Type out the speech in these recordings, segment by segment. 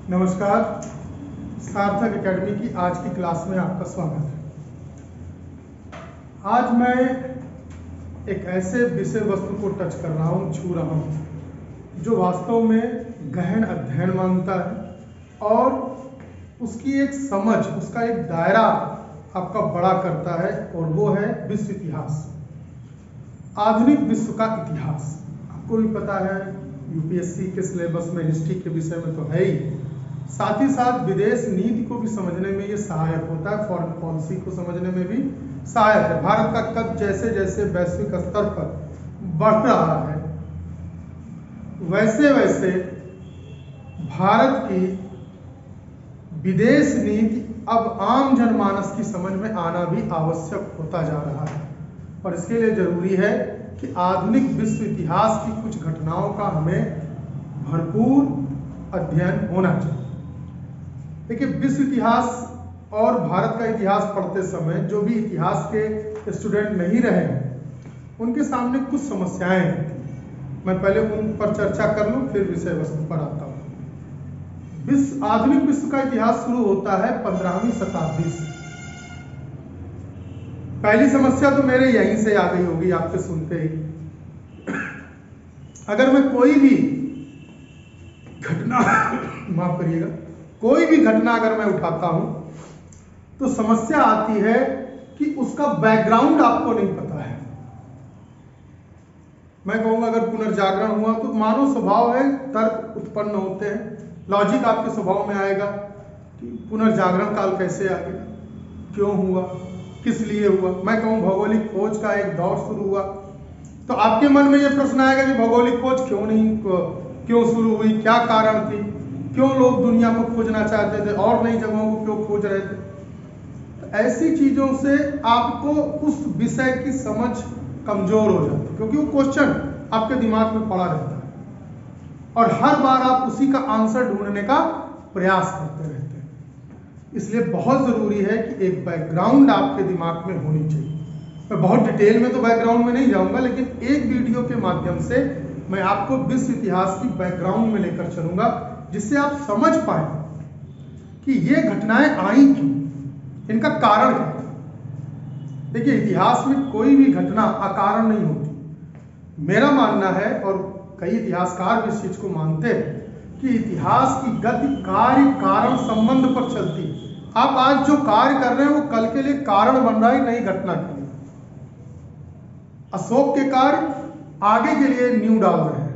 नमस्कार। सार्थक एकेडमी की आज की क्लास में आपका स्वागत है। आज मैं एक ऐसे विषय वस्तु को टच कर रहा हूँ, छू रहा हूँ, जो वास्तव में गहन अध्ययन मांगता है और उसकी एक समझ, उसका एक दायरा आपका बड़ा करता है, और वो है विश्व इतिहास, आधुनिक विश्व का इतिहास। आपको भी पता है, यूपीएससी के सिलेबस में हिस्ट्री के विषय में तो है ही, साथ ही साथ विदेश नीति को भी समझने में ये सहायक होता है, फॉरेन पॉलिसी को समझने में भी सहायक है। भारत का कद जैसे जैसे वैश्विक स्तर पर बढ़ रहा है, वैसे वैसे भारत की विदेश नीति अब आम जनमानस की समझ में आना भी आवश्यक होता जा रहा है, और इसके लिए जरूरी है कि आधुनिक विश्व इतिहास की कुछ घटनाओं का हमें भरपूर अध्ययन होना चाहिए। देखिए, विश्व इतिहास और भारत का इतिहास पढ़ते समय जो भी इतिहास के स्टूडेंट नहीं रहे हैं, उनके सामने कुछ समस्याएं हैं। मैं पहले उन पर चर्चा कर लूं, फिर विषय वस्तु पर आता हूं। आधुनिक विश्व का इतिहास शुरू होता है 15वीं शताब्दी से। पहली समस्या तो मेरे यहीं से आ गई होगी आपके सुनते ही। अगर मैं कोई भी घटना माफ करिएगा, कोई भी घटना अगर मैं उठाता हूं तो समस्या आती है कि उसका बैकग्राउंड आपको नहीं पता है। मैं कहूंगा, अगर पुनर्जागरण हुआ तो मानव स्वभाव है, तर्क उत्पन्न होते हैं, लॉजिक आपके स्वभाव में आएगा कि पुनर्जागरण काल कैसे आ गया, क्यों हुआ, किस लिए हुआ। मैं कहूँ भौगोलिक खोज का एक दौर शुरू हुआ, तो आपके मन में यह प्रश्न आएगा कि भौगोलिक खोज क्यों शुरू हुई, क्या कारण थी, क्यों लोग दुनिया को खोजना चाहते थे और नई जगहों को क्यों खोज रहे थे। तो ऐसी चीजों से आपको उस विषय की समझ कमजोर हो जाती है, क्योंकि वो क्वेश्चन आपके दिमाग में पड़ा रहता है और हर बार आप उसी का आंसर ढूंढने का प्रयास करते रहते हैं। इसलिए बहुत जरूरी है कि एक बैकग्राउंड आपके दिमाग में होनी चाहिए। मैं बहुत डिटेल में तो बैकग्राउंड में नहीं जाऊंगा, लेकिन एक वीडियो के माध्यम से मैं आपको विश्व इतिहास की बैकग्राउंड में लेकर चलूंगा, जिससे आप समझ पाए कि ये घटनाएं आई क्यों, इनका कारण क्या है। देखिए, इतिहास में कोई भी घटना अकारण नहीं होती। मेरा मानना है, और कई इतिहासकार भी इस चीज को मानते हैं, कि इतिहास की गति कार्य कारण संबंध पर चलती है। आप आज जो कार्य कर रहे हैं वो कल के लिए कारण बन रहा है नई घटना के लिए। अशोक के कार्य आगे के लिए नींव डाल रहे हैं,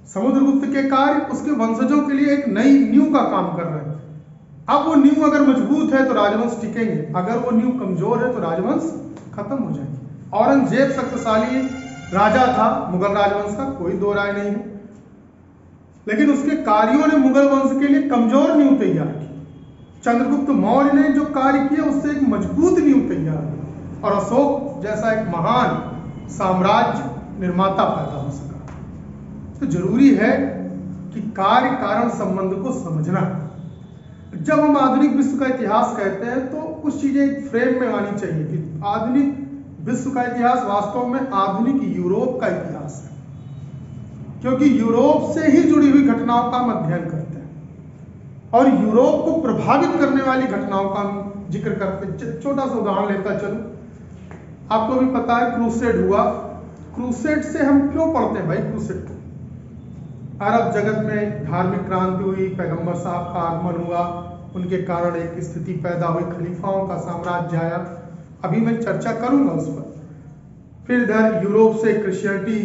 समुद्रगुप्त के कार्य उसके वंशजों के लिए एक नई नींव का काम कर रहे हैं। अब वो नींव अगर मजबूत है तो राजवंश टिकेंगे, अगर वो नींव कमजोर है तो राजवंश खत्म हो जाएंगे। औरंगजेब शक्तिशाली राजा था मुगल राजवंश का, कोई दो राय नहीं है, लेकिन उसके कार्यों ने मुगल वंश के लिए कमजोर नींव तैयार की। चंद्रगुप्त मौर्य ने जो कार्य किया उससे एक मजबूत नींव तैयार की, और अशोक जैसा एक महान साम्राज्य निर्माता पैदा हो सका। तो जरूरी है कि कार्य कारण संबंध को समझना। जब हम आधुनिक विश्व का इतिहास कहते हैं तो कुछ चीजें एक फ्रेम में आनी चाहिए कि आधुनिक विश्व का इतिहास वास्तव में आधुनिक यूरोप का इतिहास है, क्योंकि यूरोप से ही जुड़ी हुई घटनाओं का हम अध्ययन करते हैं और यूरोप को प्रभावित करने वाली घटनाओं का हम जिक्र करते हैं। छोटा सा उदाहरण लेता चलूं, आपको भी पता है क्रूसेड हुआ। क्रूसेड से हम क्यों पढ़ते हैं भाई? क्रूसेड अरब जगत में धार्मिक क्रांति हुई, पैगंबर साहब का आगमन हुआ, उनके कारण एक स्थिति पैदा हुई, खलीफाओं का साम्राज्य आया। अभी मैं चर्चा करूंगा उस पर। फिर इधर यूरोप से क्रिश्चियनिटी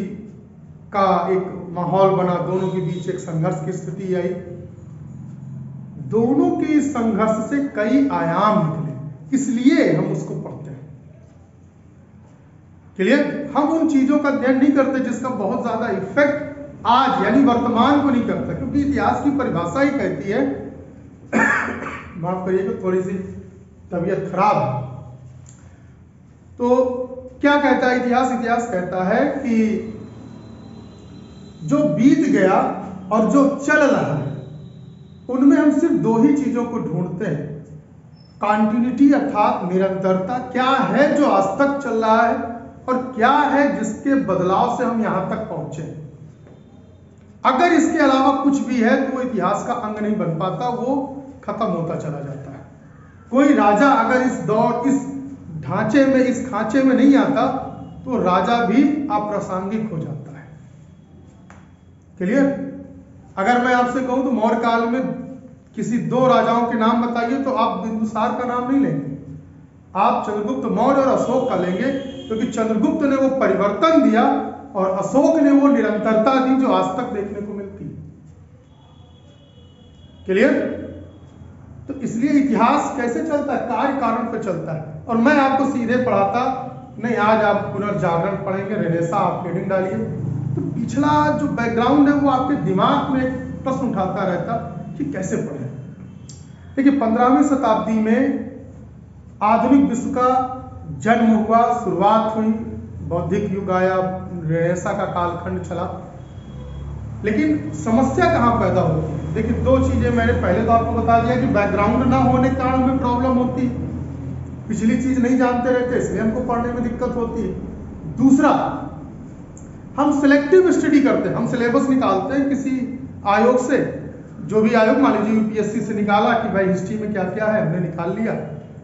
का एक माहौल बना, दोनों के बीच एक संघर्ष की स्थिति आई। दोनों के संघर्ष से कई आयाम निकले, इसलिए हम उसको पढ़ते हैं। क्लियर? हम उन चीजों का अध्ययन नहीं करते जिसका बहुत ज्यादा इफेक्ट आज यानी वर्तमान को नहीं करता, क्योंकि इतिहास की परिभाषा ही कहती है माफ करिएगा, थोड़ी सी तबीयत खराब है। तो क्या कहता है इतिहास? इतिहास कहता है कि जो बीत गया और जो चल रहा है उनमें हम सिर्फ दो ही चीजों को ढूंढते हैं, कॉन्टिन्यूटी अर्थात निरंतरता, क्या है जो आज तक चल रहा है, और क्या है जिसके बदलाव से हम यहां तक पहुंचे। अगर इसके अलावा कुछ भी है तो वो इतिहास का अंग नहीं बन पाता, वो खत्म होता चला जाता है। कोई राजा अगर इस ढांचे में, इस खांचे में नहीं आता तो राजा भी अप्रासंगिक हो जाता है। क्लियर? अगर मैं आपसे कहूं तो मौर्य काल में किसी दो राजाओं के नाम बताइए तो आप बिंदुसार का नाम नहीं लेंगे, आप चंद्रगुप्त मौर्य और अशोक का लेंगे, क्योंकि चंद्रगुप्त ने वो परिवर्तन दिया और अशोक ने वो निरंतरता दी जो आज तक देखने को मिलती है। क्लियर? तो इसलिए इतिहास कैसे चलता है? कार्य कारण पे चलता है। और मैं आपको सीधे पढ़ाता नहीं, आज आप पुनर्जागरण पढ़ेंगे, रेनेसा आप हेडिंग डालिए, तो पिछला जो बैकग्राउंड है वो आपके दिमाग में एक प्रश्न उठाता रहता कि कैसे पढ़े। देखिए 15वीं शताब्दी में आधुनिक विश्व का जन्म हुआ, शुरुआत हुई, बौद्धिक युग आया, रेनेसा का कालखंड चला। लेकिन समस्या कहाँ पैदा होती है? देखिए दो चीजें मैंने पहले तो आपको बता दिया कि बैकग्राउंड ना होने के कारण हमें प्रॉब्लम होती है, पिछली चीज नहीं जानते रहते इसलिए हमको पढ़ने में दिक्कत होती है। दूसरा, हम सिलेक्टिव स्टडी करते हैं, हम सिलेबस निकालते हैं किसी आयोग से, जो भी आयोग, मान लीजिए यूपीएससी से निकाला कि भाई हिस्ट्री में क्या क्या है, हमने निकाल लिया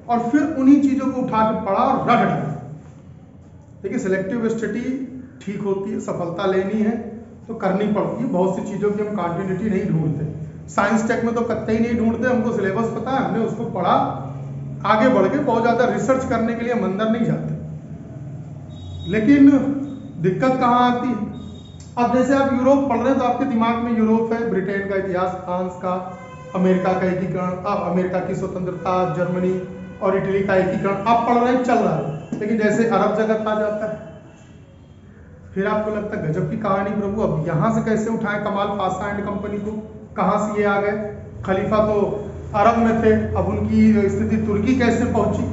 और फिर उन्हीं चीजों को उठा के पढ़ा और रट डाला। देखिए सिलेक्टिव स्टडी ठीक होती है, सफलता लेनी है तो करनी पड़ती है। बहुत सी चीजों की हम कंटिन्यूटी नहीं ढूंढते, साइंस टेक में तो कतई नहीं ढूंढते, हमको सिलेबस पता है, हमने उसको पढ़ा, आगे बढ़ के बहुत ज्यादा रिसर्च करने के लिए हम अंदर नहीं जाते। लेकिन दिक्कत कहाँ आती है? अब जैसे आप यूरोप पढ़ रहे हैं तो आपके दिमाग में यूरोप है, ब्रिटेन का इतिहास, फ्रांस का, अमेरिका का एकीकरण, अमेरिका की स्वतंत्रता, जर्मनी और इटली का एकीकरण आप पढ़ रहे हैं, चल रहा है। लेकिन जैसे अरब जगत आ जाता है फिर आपको लगता है गजब की कहानी प्रभु, अब यहाँ से कैसे उठाएं कमाल पाशा एंड कंपनी को, कहाँ से ये आ गए? खलीफा तो अरब में थे, अब उनकी स्थिति तुर्की कैसे पहुंची?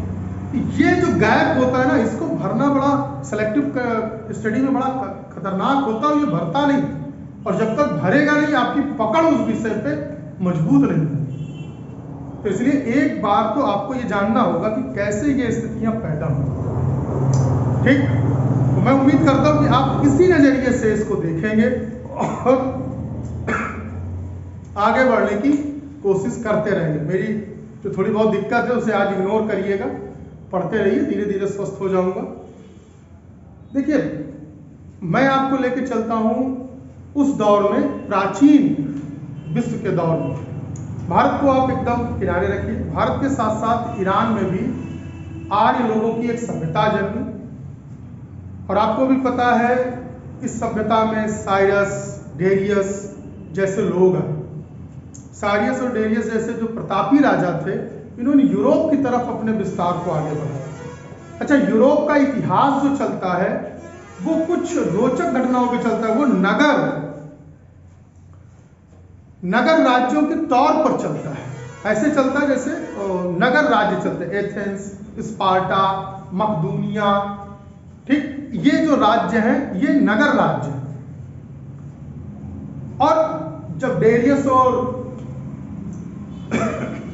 ये जो गैप होता है ना, इसको भरना बड़ा सिलेक्टिव स्टडी में बड़ा खतरनाक होता है, ये भरता नहीं, और जब तक भरेगा नहीं आपकी पकड़ उस विषय पे मजबूत नहीं है। तो इसलिए एक बार तो आपको ये जानना होगा कि कैसे ये स्थितियां पैदा हों। ठीक, तो मैं उम्मीद करता हूं कि आप इसी नजरिए से इसको देखेंगे और आगे बढ़ने की कोशिश करते रहेंगे। मेरी जो थोड़ी बहुत दिक्कत है उसे आज इग्नोर करिएगा, पढ़ते रहिए, धीरे धीरे स्वस्थ हो जाऊंगा। देखिए मैं आपको लेके चलता हूं उस दौर में, प्राचीन विश्व के दौर में। भारत को आप एकदम किनारे रखिए, भारत के साथ साथ ईरान में भी आर्य लोगों की एक सभ्यता जन्मी, और आपको भी पता है इस सभ्यता में साइरस, डेरियस जैसे लोग हैं। साइरस और डेरियस जैसे जो प्रतापी राजा थे, इन्होंने यूरोप की तरफ अपने विस्तार को आगे बढ़ाया। अच्छा, यूरोप का इतिहास जो चलता है वो कुछ रोचक घटनाओं पे चलता है, वो नगर राज्यों के तौर पर चलता है। ऐसे चलता है जैसे नगर राज्य चलते हैं, एथेंस, स्पार्टा, मकदूनिया, ठीक, ये जो राज्य हैं ये नगर राज्य हैं। और जब डेरियस और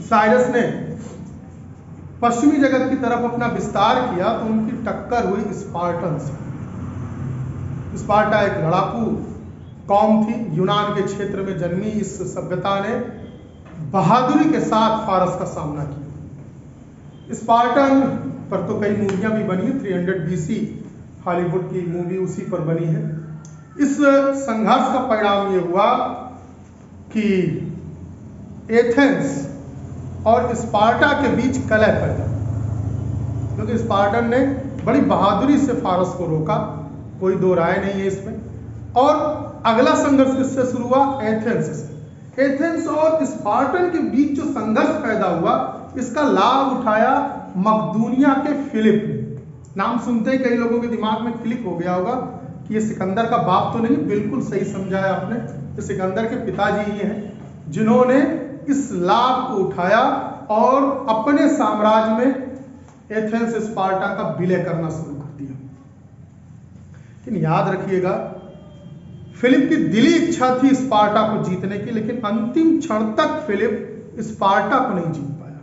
साइरस ने पश्चिमी जगत की तरफ अपना विस्तार किया तो उनकी टक्कर हुई स्पार्टन से। स्पार्टा एक लड़ाकू कौम थी, यूनान के क्षेत्र में जन्मी इस सभ्यता ने बहादुरी के साथ फारस का सामना किया। स्पार्टन पर तो कई मूवियां भी बनी है, 300 BC हॉलीवुड की मूवी उसी पर बनी है। इस संघर्ष का परिणाम ये हुआ कि एथेंस और स्पार्टा के बीच कलह पैदा, क्योंकि स्पार्टन ने बड़ी बहादुरी से फारस को रोका, कोई दो राय नहीं है इसमें। और अगला संघर्ष किससे शुरू हुआ? एथेंस से। एथेंस और स्पार्टन के बीच जो संघर्ष पैदा हुआ, इसका लाभ उठाया मकदूनिया के फिलिप ने। नाम सुनते ही कई लोगों के दिमाग में क्लिक हो गया होगा कि ये सिकंदर का बाप तो नहीं, बिल्कुल सही समझाया आपने, ये सिकंदर के पिताजी ही हैं जिन्होंने इस लाभ को उठाया और अपने साम्राज्य में एथेंस स्पार्टा का विलय करना शुरू कर दिया। लेकिन याद रखिएगा, फिलिप की दिली इच्छा थी स्पार्टा को जीतने की, लेकिन अंतिम क्षण तक फिलिप स्पार्टा को नहीं जीत पाया।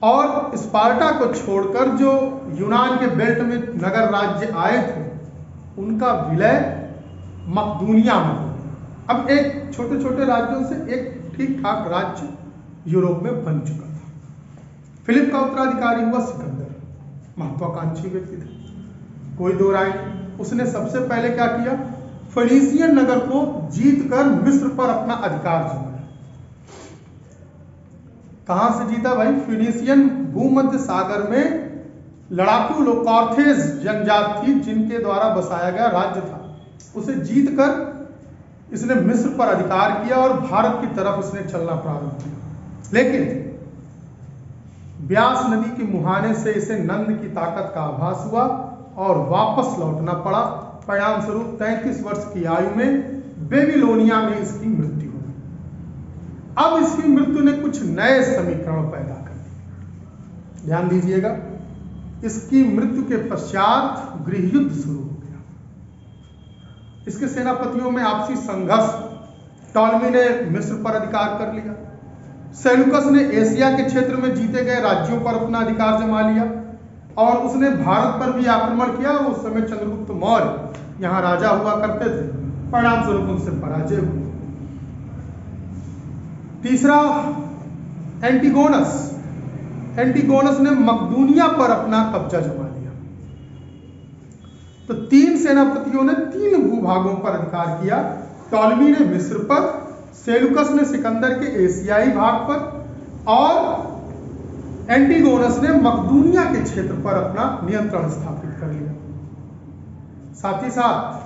और स्पार्टा को छोड़कर जो यूनान के बेल्ट में नगर राज्य आए थे, उनका विलय मकदूनिया में। अब एक छोटे छोटे राज्यों से एक ठीक ठाक राज्य यूरोप में बन चुका था। फिलिप का उत्तराधिकारी हुआ सिकंदर, महत्वाकांक्षी व्यक्ति था, कोई दो राय नहीं। उसने सबसे पहले क्या किया, फिनीशियन नगर को जीतकर मिस्र पर अपना अधिकार जमाया। कहां से जीता भाई? फिनीशियन भूमध्य सागर में लड़ाकू लोग कॉर्थेज जनजाति थी जिनके द्वारा बसाया गया राज्य था, उसे जीतकर इसने मिस्र पर अधिकार किया और भारत की तरफ इसने चलना प्रारंभ किया। लेकिन ब्यास नदी के मुहाने से इसे नंद की ताकत का आभास हुआ और वापस लौटना पड़ा। परिणाम स्वरूप 33 वर्ष की आयु में बेबीलोनिया में इसकी मृत्यु हुई। अब इसकी मृत्यु ने कुछ नए समीकरण पैदा कर दिए। ध्यान दीजिएगा, इसकी मृत्यु के पश्चात गृह युद्ध शुरू हो गया। इसके सेनापतियों में आपसी संघर्ष। टॉलमी ने मिस्र पर अधिकार कर लिया, सेल्यूकस ने एशिया के क्षेत्र में जीते गए राज्यों पर अपना अधिकार जमा लिया और उसने भारत पर भी आक्रमण किया। उस समय चंद्रगुप्त मौर्य यहां राजा हुआ करते थे, परिणाम स्वरूप उनसे पराजय हुई। तीसरा, एंटीगोनस ने मकदूनिया पर अपना कब्जा जमा लिया। तो तीन सेनापतियों ने तीन भूभागों पर अधिकार किया। टॉलमी ने मिस्र पर, सेल्यूकस ने सिकंदर के एशियाई भाग पर और एंटीगोनस ने मकदूनिया के क्षेत्र पर अपना नियंत्रण स्थापित कर लिया। साथ ही साथ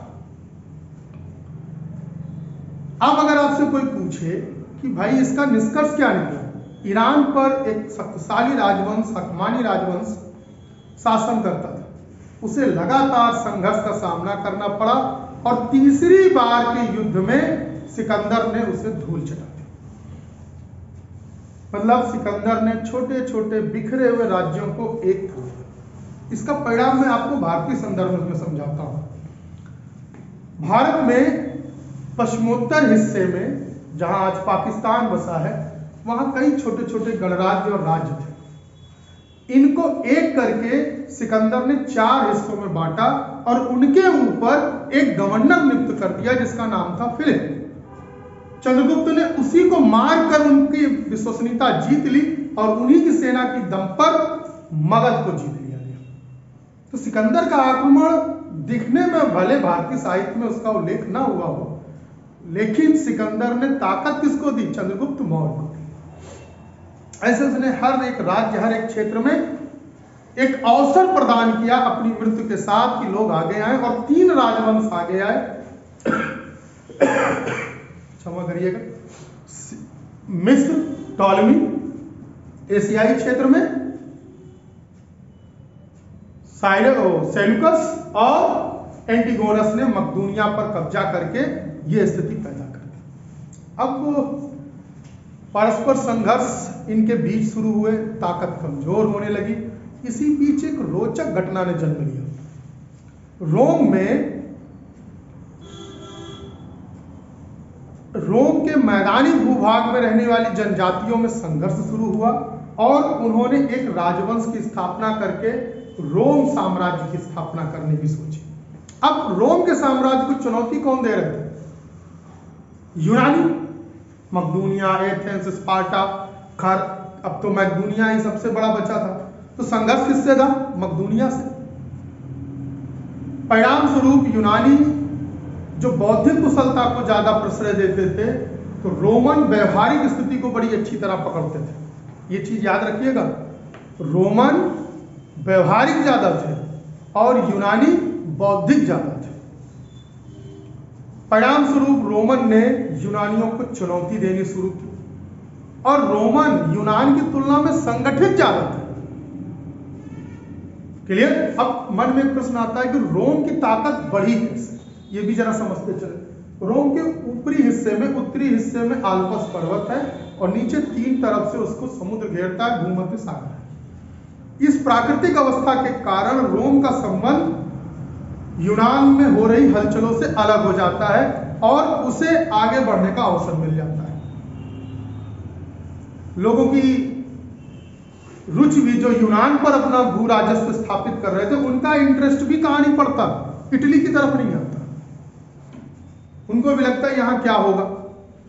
अब अगर आपसे कोई पूछे कि भाई इसका निष्कर्ष क्या निकला, ईरान पर एक शक्तिशाली राजवंश, हकमानी राजवंश शासन करता था, उसे लगातार संघर्ष का सामना करना पड़ा और तीसरी बार के युद्ध में सिकंदर ने उसे धूल चटा दी। मतलब सिकंदर ने छोटे छोटे बिखरे हुए राज्यों को एक कर दिया। इसका परिणाम मैं आपको भारतीय संदर्भ में समझाता हूं। भारत में पश्चिमोत्तर हिस्से में जहां आज पाकिस्तान बसा है, वहां कई छोटे छोटे गणराज्य और राज्य थे। इनको एक करके सिकंदर ने 4 हिस्सों में बांटा और उनके ऊपर एक गवर्नर नियुक्त कर दिया जिसका नाम था फिलिप। चंद्रगुप्त ने उसी को मारकर उनकी विश्वसनीयता जीत ली और उन्हीं की सेना की दम पर मगध को जीत लिया गया। तो सिकंदर का आक्रमण दिखने में भले भारतीय साहित्य में उसका उल्लेख ना हुआ हो, लेकिन सिकंदर ने ताकत किसको दी? चंद्रगुप्त मौर्य को दी। ऐसे उसने हर एक राज्य, हर एक क्षेत्र में एक अवसर प्रदान किया अपनी मृत्यु के साथ कि लोग आगे आए और 3 राजवंश आगे आए। क्षमा करिएगा, मिस्र, टॉलमी एशियाई क्षेत्र में, सेल्यूकस और एंटीगोनस ने मकदूनिया पर कब्जा करके यह स्थिति पैदा कर दी। अब परस्पर संघर्ष इनके बीच शुरू हुए, ताकत कमजोर होने लगी। इसी बीच एक रोचक घटना ने जन्म लिया। रोम के मैदानी भूभाग में रहने वाली जनजातियों में संघर्ष शुरू हुआ और उन्होंने एक राजवंश की स्थापना करके रोम साम्राज्य की स्थापना करने की सोची। अब रोम के साम्राज्य को चुनौती कौन दे रहे थे? यूनानी, मकदूनिया, एथेंस, स्पार्टा, खर। अब तो मकदूनिया ही सबसे बड़ा बचा था, तो संघर्ष किससे था? मकदूनिया से। परिणाम स्वरूप यूनानी जो बौद्धिक कुशलता को ज्यादा प्रश्रय देते थे, तो रोमन व्यवहारिक स्थिति को बड़ी अच्छी तरह पकड़ते थे। ये चीज याद रखिएगा, रोमन व्यवहारिक ज्यादा थे और यूनानी बौद्धिक ज्यादा थे। परिणाम स्वरूप रोमन ने यूनानियों को चुनौती देनी शुरू की और रोमन यूनान की तुलना में संगठित ज्यादा थे। क्लियर? अब मन में प्रश्न आता है कि रोम की ताकत बढ़ी कैसे, ये भी जरा समझते चले। रोम के ऊपरी हिस्से में, उत्तरी हिस्से में आल्पस पर्वत है और नीचे 3 तरफ से उसको समुद्र घेरता है, भूमध्य सागर है। इस प्राकृतिक अवस्था के कारण रोम का संबंध यूनान में हो रही हलचलों से अलग हो जाता है और उसे आगे बढ़ने का अवसर मिल जाता है। लोगों की रुचि भी जो यूनान पर अपना भू राजस्व स्थापित कर रहे थे, उनका इंटरेस्ट भी कहां नहीं पड़ता, इटली की तरफ नहीं आता। उनको भी लगता है यहाँ क्या होगा,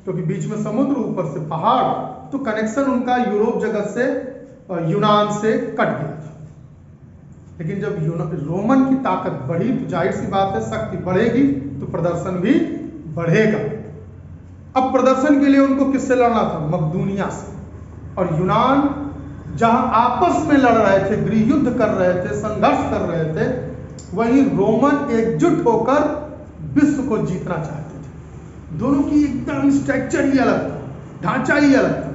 क्योंकि बीच में समुद्र, ऊपर से पहाड़, तो कनेक्शन उनका यूरोप जगत से, यूनान से कट गया था। लेकिन जब रोमन की ताकत बढ़ी तो जाहिर सी बात है शक्ति बढ़ेगी तो प्रदर्शन भी बढ़ेगा। अब प्रदर्शन के लिए उनको किससे लड़ना था? मकदूनिया से। और यूनान जहां आपस में लड़ रहे थे, गृह युद्ध कर रहे थे, संघर्ष कर रहे थे, वहीं रोमन एकजुट होकर विश्व को जीतना चाहते थे। दोनों की एकदम स्ट्रक्चर ही अलग था, ढांचा ही अलग था,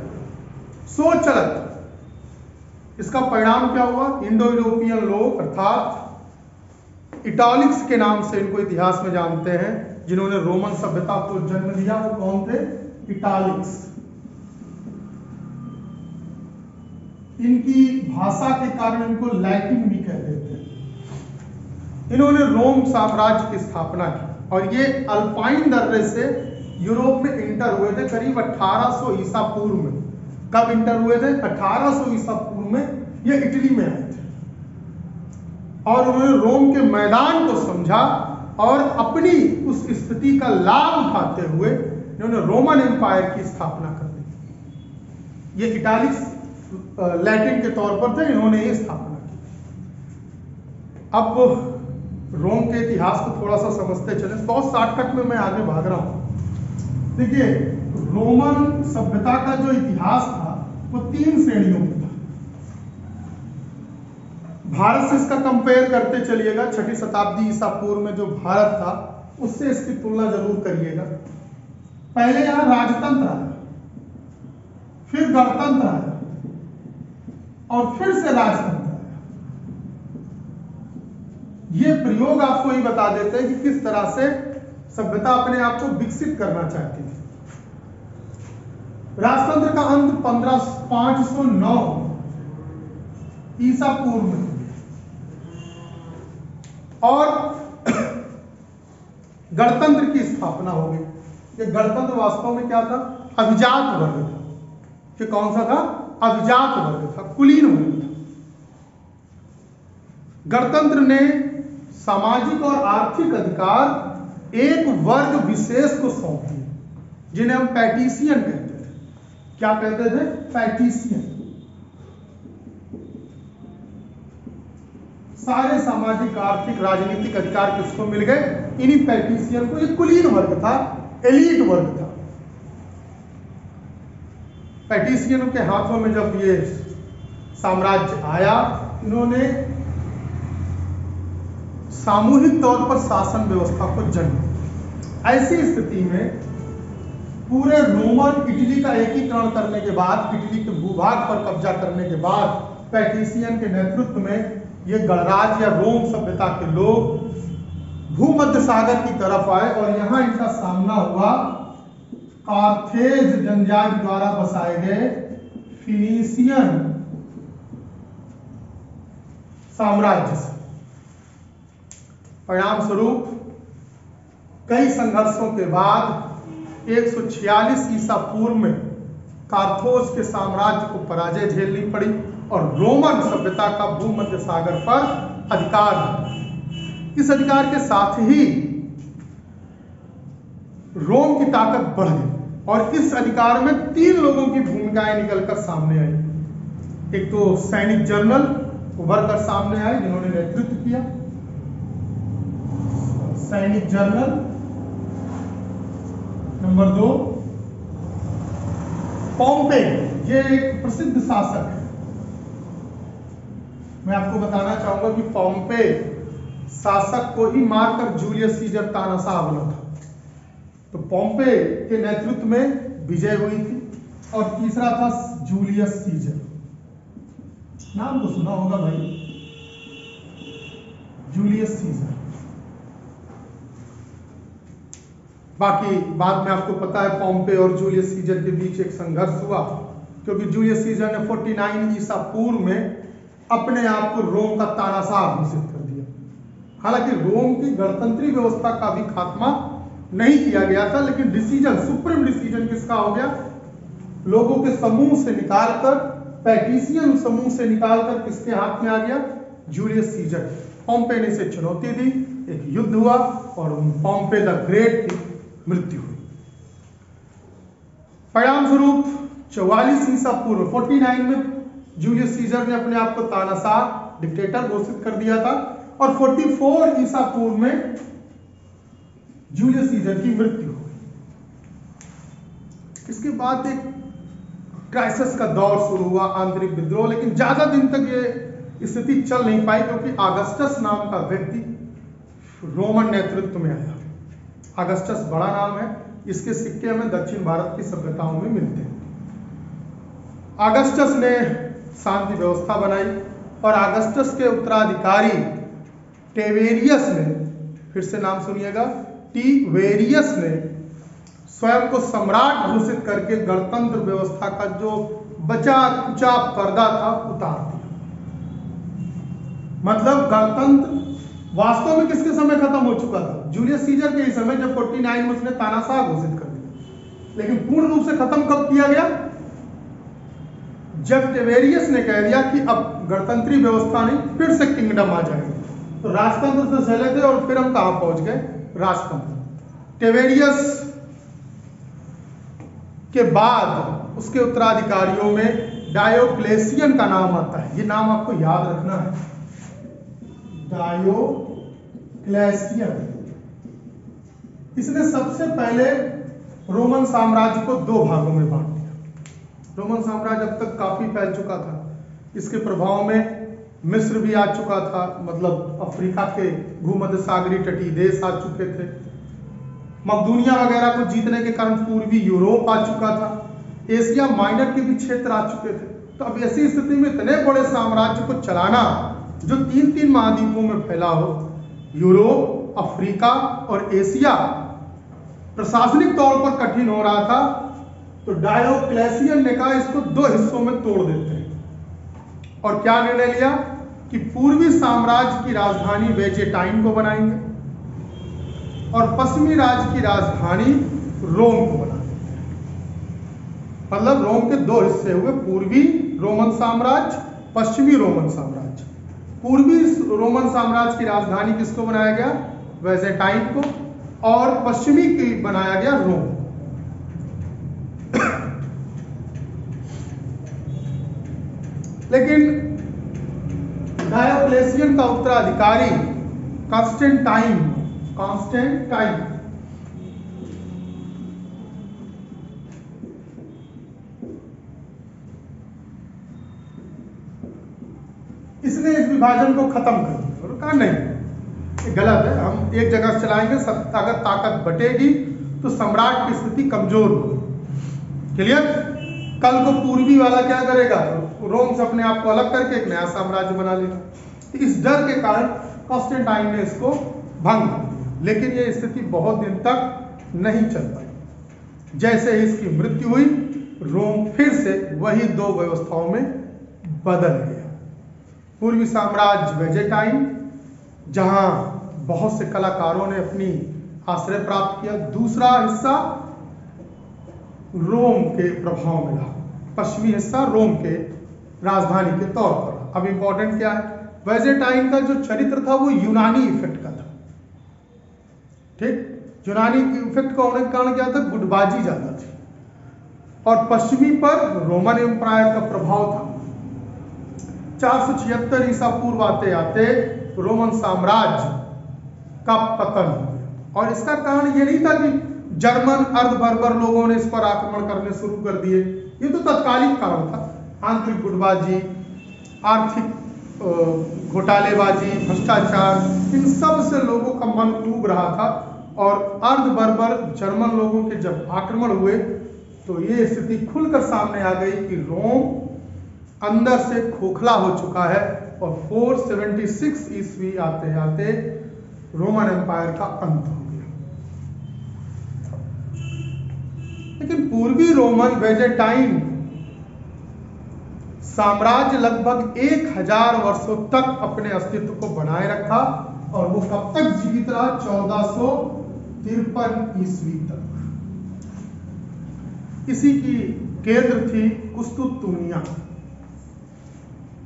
सोच अलग था। इसका परिणाम क्या हुआ? इंडो यूरोपियन लोग अर्थात इटालिक्स के नाम से इनको इतिहास में जानते हैं, जिन्होंने रोमन सभ्यता को जन्म दिया, वो कौन थे? इटालिक्स। इनकी भाषा के कारण इनको लैटिन भी कहते थे। इन्होंने रोम साम्राज्य की स्थापना की और ये अल्पाइन दर्रे से यूरोप में इंटर हुए थे करीब 1800 ईसा पूर्व में। कब इंटर हुए थे? 1800 ईसा पूर्व में ये इटली में आए थे और उन्होंने रोम के मैदान को समझा और अपनी उस स्थिति का लाभ उठाते हुए इन्होंने रोमन एम्पायर की स्थापना कर दी। ये इटालिक्स लैटिन के तौर पर थे, इन्होंने ये स्थापना की। अब रोम के इतिहास को थोड़ा सा समझते चले, बहुत शॉर्टकट में मैं आगे भाग रहा हूं। देखिए, रोमन सभ्यता का जो इतिहास था वो 3 श्रेणियों में था। भारत से इसका कंपेयर करते चलिएगा, 6वीं शताब्दी ईसा पूर्व में जो भारत था उससे इसकी तुलना जरूर करिएगा। पहले यहां राजतंत्र आया, फिर गणतंत्र आया और फिर से राजतंत्र आया। ये प्रयोग आपको ही बता देते हैं कि किस तरह से सभ्यता अपने आप को विकसित करना चाहती थी। राजतंत्र का अंत 509 ईसा पूर्व में और गणतंत्र की स्थापना हो गई। ये गणतंत्र वास्तव में क्या था? अभिजात वर्ग था। कि कौन सा था? अभिजात वर्ग था, कुलीन वर्ग था। गणतंत्र ने सामाजिक और आर्थिक अधिकार एक वर्ग विशेष को सौंप दिए, जिन्हें हम पैटिशियन कहते थे। क्या कहते थे? पैटिशियन। सारे सामाजिक, आर्थिक, राजनीतिक अधिकार किसको मिल गए? इन्हीं पैटिशियन को। ये कुलीन वर्ग था, एलीट वर्ग था। पैटिशियनों के हाथों में जब ये साम्राज्य आया, इन्होंने सामूहिक तौर पर शासन व्यवस्था को जन्म दिया। ऐसी स्थिति में पूरे रोमन इटली का एकीकरण करने के बाद, इटली के भूभाग पर कब्जा करने के बाद, पैटिशियन के नेतृत्व में ये गणराज्य या रोम सभ्यता के लोग भूमध्य सागर की तरफ आए और यहां इनका सामना हुआ कार्थेज जनजाति द्वारा बसाए गए फिनीशियन साम्राज्य से। परिणाम स्वरूप कई संघर्षों के बाद 146 ईसा पूर्व में कार्थोज के साम्राज्य को पराजय झेलनी पड़ी और रोमन सभ्यता का भूमध्य सागर पर अधिकार है। इस अधिकार के साथ ही रोम की ताकत बढ़ गई और इस अधिकार में 3 लोगों की भूमिकाएं निकलकर सामने आई। एक तो सैनिक जनरल उभर कर सामने आए जिन्होंने नेतृत्व किया, सैनिक जनरल। नंबर 2 पॉम्पे, ये एक प्रसिद्ध शासक है। मैं आपको बताना चाहूंगा कि पॉम्पे शासक को ही मारकर जूलियस सीजर तानाशाह बना था। तो पॉम्पे के नेतृत्व में विजय हुई थी। और तीसरा था जूलियस सीजर। नाम तो सुना होगा भाई, जूलियस सीजर। बाकी बाद में आपको पता है पॉम्पे और जूलियस सीजर के बीच एक संघर्ष हुआ, क्योंकि जूलियस सीजर ने 49 ईसा पूर्व में अपने आप को रोम का तानाशाह घोषित कर दिया। हालांकि रोम की गणतंत्री व्यवस्था का भी खात्मा नहीं किया गया था, लेकिन डिसीजन, सुप्रीम डिसीजन किसका हो गया? लोगों के समूह से निकालकर, पैटिशियन समूह से निकालकर किसके हाथ में आ गया? Julius Caesar. पॉम्पे ने इसे चुनौती दी, एक युद्ध हुआ और पॉम्पे द ग्रेट थी मृत्यु हुई। परिणाम स्वरूप 44 ईसा पूर्व 49 में जूलियस सीजर ने अपने आप को तानाशाह डिक्टेटर घोषित कर दिया था और 44 ईसा पूर्व में जूलियस सीजर की मृत्यु हो गई। इसके बाद एक क्राइसिस का दौर शुरू हुआ, आंतरिक विद्रोह, लेकिन ज्यादा दिन तक ये स्थिति चल नहीं पाई क्योंकि अगस्टस नाम का व्यक्ति रोमन नेतृत्व में आया। अगस्टस बड़ा नाम है, इसके सिक्के हमें दक्षिण भारत की सभ्यताओं में मिलते हैं। अगस्टस ने शांति व्यवस्था बनाई और अगस्टस के उत्तराधिकारी टिबेरियस ने, फिर से नाम सुनिएगा, टिबेरियस ने स्वयं को सम्राट घोषित करके गणतंत्र व्यवस्था का जो बचा खुचा पर्दा था उतार दिया। मतलब गणतंत्र वास्तव में किसके समय खत्म हो चुका था? जूलियस सीजर के ही समय, जब 49 में उसने तानाशाह घोषित कर दिया। लेकिन पूर्ण रूप से खत्म कब किया गया? जब टिबेरियस ने कह दिया कि अब गणतंत्री व्यवस्था नहीं, फिर से किंगडम आ जाएगी। तो राजतंत्र से चले थे और फिर हम कहां पहुंच गए? राजतंत्र। टिबेरियस के बाद उसके उत्तराधिकारियों में डायोक्लेसियन का नाम आता है। ये नाम आपको याद रखना है, डायोक्लेसियन। इसने सबसे पहले रोमन साम्राज्य को दो भागों में बांट दिया। रोमन साम्राज्य अब तक काफी फैल चुका था, इसके प्रभाव में मिस्र भी आ चुका था, मतलब अफ्रीका के भूमध्य सागरीय तटीय देश आ चुके थे। मकदूनिया वगैरह को जीतने के कारण पूर्वी यूरोप आ चुका था, एशिया माइनर के भी क्षेत्र आ चुके थे। तो अब ऐसी स्थिति में इतने बड़े साम्राज्य को चलाना जो तीन तीन महाद्वीपों में फैला हो, यूरोप, अफ्रीका और एशिया, प्रशासनिक तौर पर कठिन हो रहा था। तो डायोक्लेसियन ने कहा इसको दो हिस्सों में तोड़ देते हैं और क्या निर्णय लिया कि पूर्वी साम्राज्य की राजधानी वेजेटाइन को बनाएंगे और पश्चिमी राज्य की राजधानी रोम को बनाएंगे। मतलब रोम के दो हिस्से हुए, पूर्वी रोमन साम्राज्य, पश्चिमी रोमन साम्राज्य। पूर्वी रोमन साम्राज्य की राजधानी किसको बनाया गया? वेजेटाइन को, और पश्चिमी की बनाया गया रोम। लेकिन डायोक्लेसियन का उत्तराधिकारी कॉन्स्टेंटाइन इसने इस विभाजन को खत्म कर दिया और कहा नहीं, ये गलत है, हम एक जगह चलाएंगे। अगर ताकत बटेगी तो सम्राट की स्थिति कमजोर होगी। क्लियर? कल को पूर्वी वाला क्या करेगा? रोम से अपने आप को अलग करके एक नया साम्राज्य बना लेगा। तो इस डर के कारण कॉन्स्टेंटाइन ने इसको भंग कर दिया, लेकिन ये स्थिति बहुत दिन तक नहीं चल पाई। जैसे ही इसकी मृत्यु हुई, रोम फिर से वही दो व्यवस्थाओं में बदल गया। पूर्वी साम्राज्य वेजेटाइन, जहां बहुत से कलाकारों ने अपनी आश्रय प्राप्त किया। दूसरा हिस्सा रोम के प्रभाव में रहा, पश्चिमी हिस्सा रोम के राजधानी के तौर पर। अब इंपॉर्टेंट क्या है? वेजेटाइन का जो चरित्र था वो यूनानी इफेक्ट का था। ठीक, यूनानी इफेक्ट का होने के कारण क्या था? गुटबाजी ज्यादा थी और पश्चिमी पर रोमन एम्पायर का प्रभाव था। 476 ईसा पूर्व आते आते रोमन साम्राज्य का पतन हो गया और इसका कारण ये नहीं था कि जर्मन अर्ध बर्बर लोगों ने इस पर आक्रमण करने शुरू कर दिए। ये तो तत्कालिक कारण था। आंतरिक गुटबाजी, आर्थिक घोटालेबाजी, भ्रष्टाचार, इन सब से लोगों का मन ऊब रहा था और अर्ध बर्बर जर्मन लोगों के जब आक्रमण हुए तो ये स्थिति खुलकर सामने आ गई कि रोम अंदर से खोखला हो चुका है और 476 ईस्वी आते आते रोमन एम्पायर का अंत हो गया। लेकिन पूर्वी रोमन वेजेटाइन साम्राज्य लगभग 1000 वर्षों तक अपने अस्तित्व को बनाए रखा और वो कब तक जीवित रहा? 1453 ईस्वी तक। इसी की केंद्र थी कुस्तुतुनिया।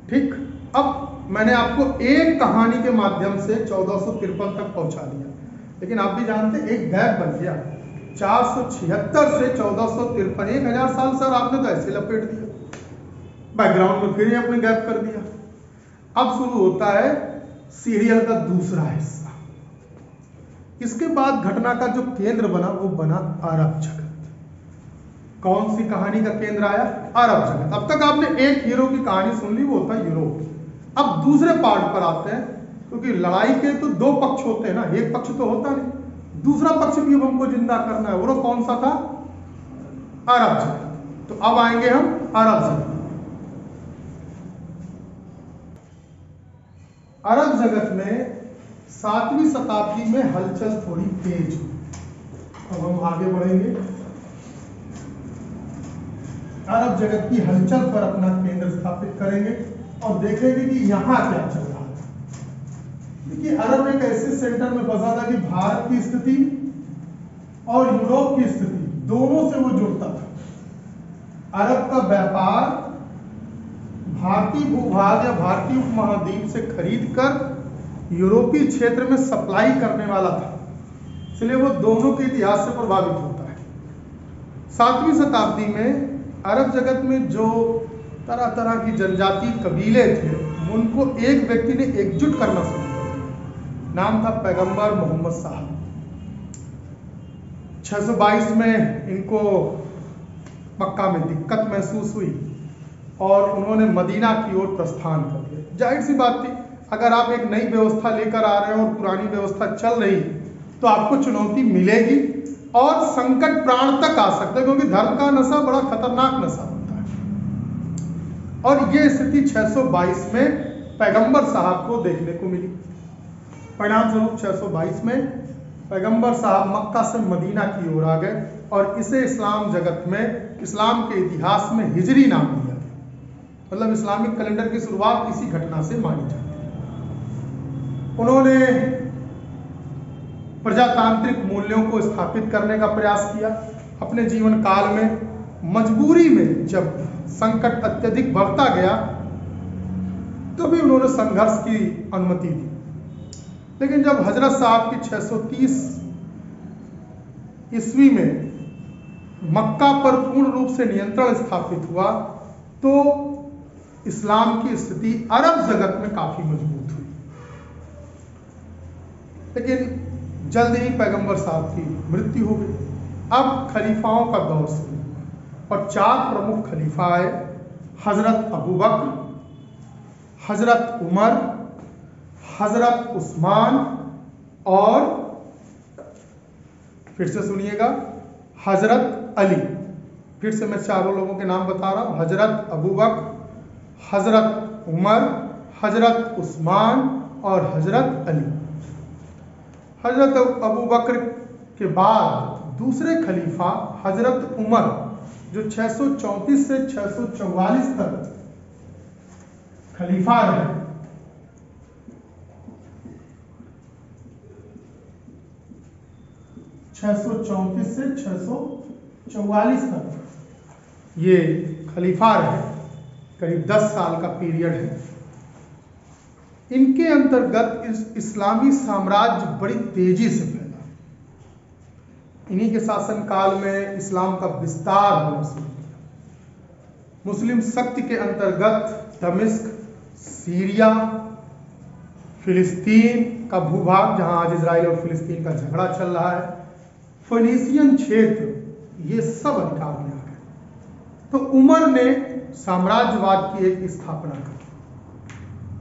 ठीक, अब मैंने आपको एक कहानी के माध्यम से 1453 तक पहुंचा दिया, लेकिन आप भी जानते एक गैप बन गया। 476 से 1453, 1000 साल सर आपने तो ऐसे लपेट दिया, बैकग्राउंड में फिर अपने गैप कर दिया। अब शुरू होता है सीरियल का दूसरा हिस्सा। इसके बाद घटना का जो केंद्र बना वो बना अरब जगत। कौन सी कहानी का केंद्र आया? अरब जगत। अब तक आपने एक हीरो की कहानी सुन ली, वो था यूरोप। अब दूसरे पार्ट पर आते हैं, क्योंकि लड़ाई के तो दो पक्ष होते हैं ना, एक पक्ष तो होता नहीं, दूसरा पक्ष भी अब हमको जिंदा करना है। वो कौन सा था? अरब जगत। तो अब आएंगे हम अरब जगत। अरब जगत में 7वीं शताब्दी में हलचल थोड़ी तेज हुई। अब हम आगे बढ़ेंगे, अरब जगत की हलचल पर अपना केंद्र स्थापित करेंगे और देखेंगे कि यहां क्या चल रहा था। देखिए, अरब एक ऐसे सेंटर में फंसा था कि भारत की स्थिति और यूरोप की स्थिति दोनों से वो जुड़ता था। अरब का व्यापार भारतीय भूभाग या भारतीय उपमहाद्वीप से खरीदकर यूरोपीय क्षेत्र में सप्लाई करने वाला था, इसलिए वो दोनों के इतिहास से प्रभावित होता है। 7वीं शताब्दी में अरब जगत में जो तरह तरह की जनजाति कबीले थे, उनको एक व्यक्ति ने एकजुट करना शुरू कर दिया। नाम था पैगंबर मोहम्मद साहब। 622 में इनको मक्का में दिक्कत महसूस हुई और उन्होंने मदीना की ओर प्रस्थान कर दिया। जाहिर सी बात थी, अगर आप एक नई व्यवस्था लेकर आ रहे हो और पुरानी व्यवस्था चल रही तो आपको चुनौती मिलेगी और संकट प्राण तक आ सकता है, क्योंकि धर्म का नशा बड़ा खतरनाक नशा होता है। और ये स्थिति 622 में पैगंबर साहब को देखने को मिली। परिणाम स्वरूप 622 में पैगंबर साहब मक्का से मदीना की ओर आ गए और इसे इस्लाम जगत में, इस्लाम के इतिहास में हिजरी नाम दिया गया। मतलब इस्लामिक कैलेंडर की शुरुआत इसी घटना से मानी जाती है। उन्होंने प्रजातांत्रिक मूल्यों को स्थापित करने का प्रयास किया। अपने जीवन काल में मजबूरी में जब संकट अत्यधिक बढ़ता गया तभी उन्होंने संघर्ष की अनुमति दी। लेकिन जब हजरत साहब की 630 ईस्वी में मक्का पर पूर्ण रूप से नियंत्रण स्थापित हुआ तो इस्लाम की स्थिति अरब जगत में काफी मजबूत हुई। लेकिन जल्द ही पैगंबर साहब की मृत्यु हो गई। अब खलीफाओं का दौर शुरू हुआ और 4 प्रमुख खलीफा आए, हजरत अबू बकर, हजरत उमर, हजरत उस्मान और फिर से सुनिएगा, हजरत अली। फिर से मैं चारों लोगों के नाम बता रहा हूं, हजरत अबू बकर, हजरत उमर, हजरत उस्मान और हजरत अली। हजरत अबू बकर के बाद दूसरे खलीफा हजरत उमर, जो 634 से 644 तक खलीफा रहे, से 644 तक ये खलीफा रहे, करीब 10 साल का पीरियड है। इनके अंतर्गत इस्लामी साम्राज्य बड़ी तेजी से फैला। इन्हीं के शासनकाल में इस्लाम का विस्तार होना शुरू किया। मुस्लिम शक्ति के अंतर्गत दमिश्क, सीरिया, फिलिस्तीन का भूभाग, जहां आज इजराइल और फिलिस्तीन का झगड़ा चल रहा है, फिनीशियन क्षेत्र, ये सब अधिकार में आ गए। तो उमर ने साम्राज्यवाद की एक स्थापना की।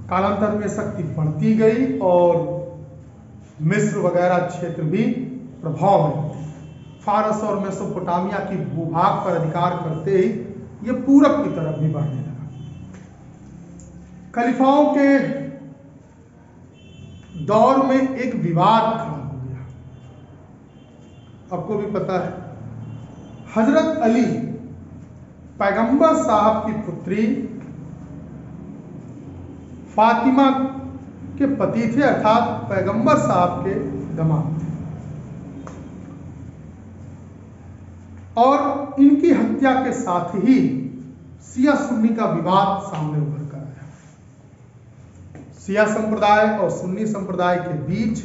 कालांतर में शक्ति बढ़ती गई और मिस्र वगैरह क्षेत्र भी प्रभाव में, फारस और मेसोपोटामिया की भूभाग पर अधिकार करते ही ये पूरब की तरफ भी बढ़ने लगा। खलीफाओं के दौर में एक विवाद खड़ा हो गया। आपको भी पता है, हजरत अली पैगंबर साहब की पुत्री फातिमा के पति थे, अर्थात पैगंबर साहब के दामाद थे, और इनकी हत्या के साथ ही शिया सुन्नी का विवाद सामने उभर कर आया। शिया संप्रदाय और सुन्नी संप्रदाय के बीच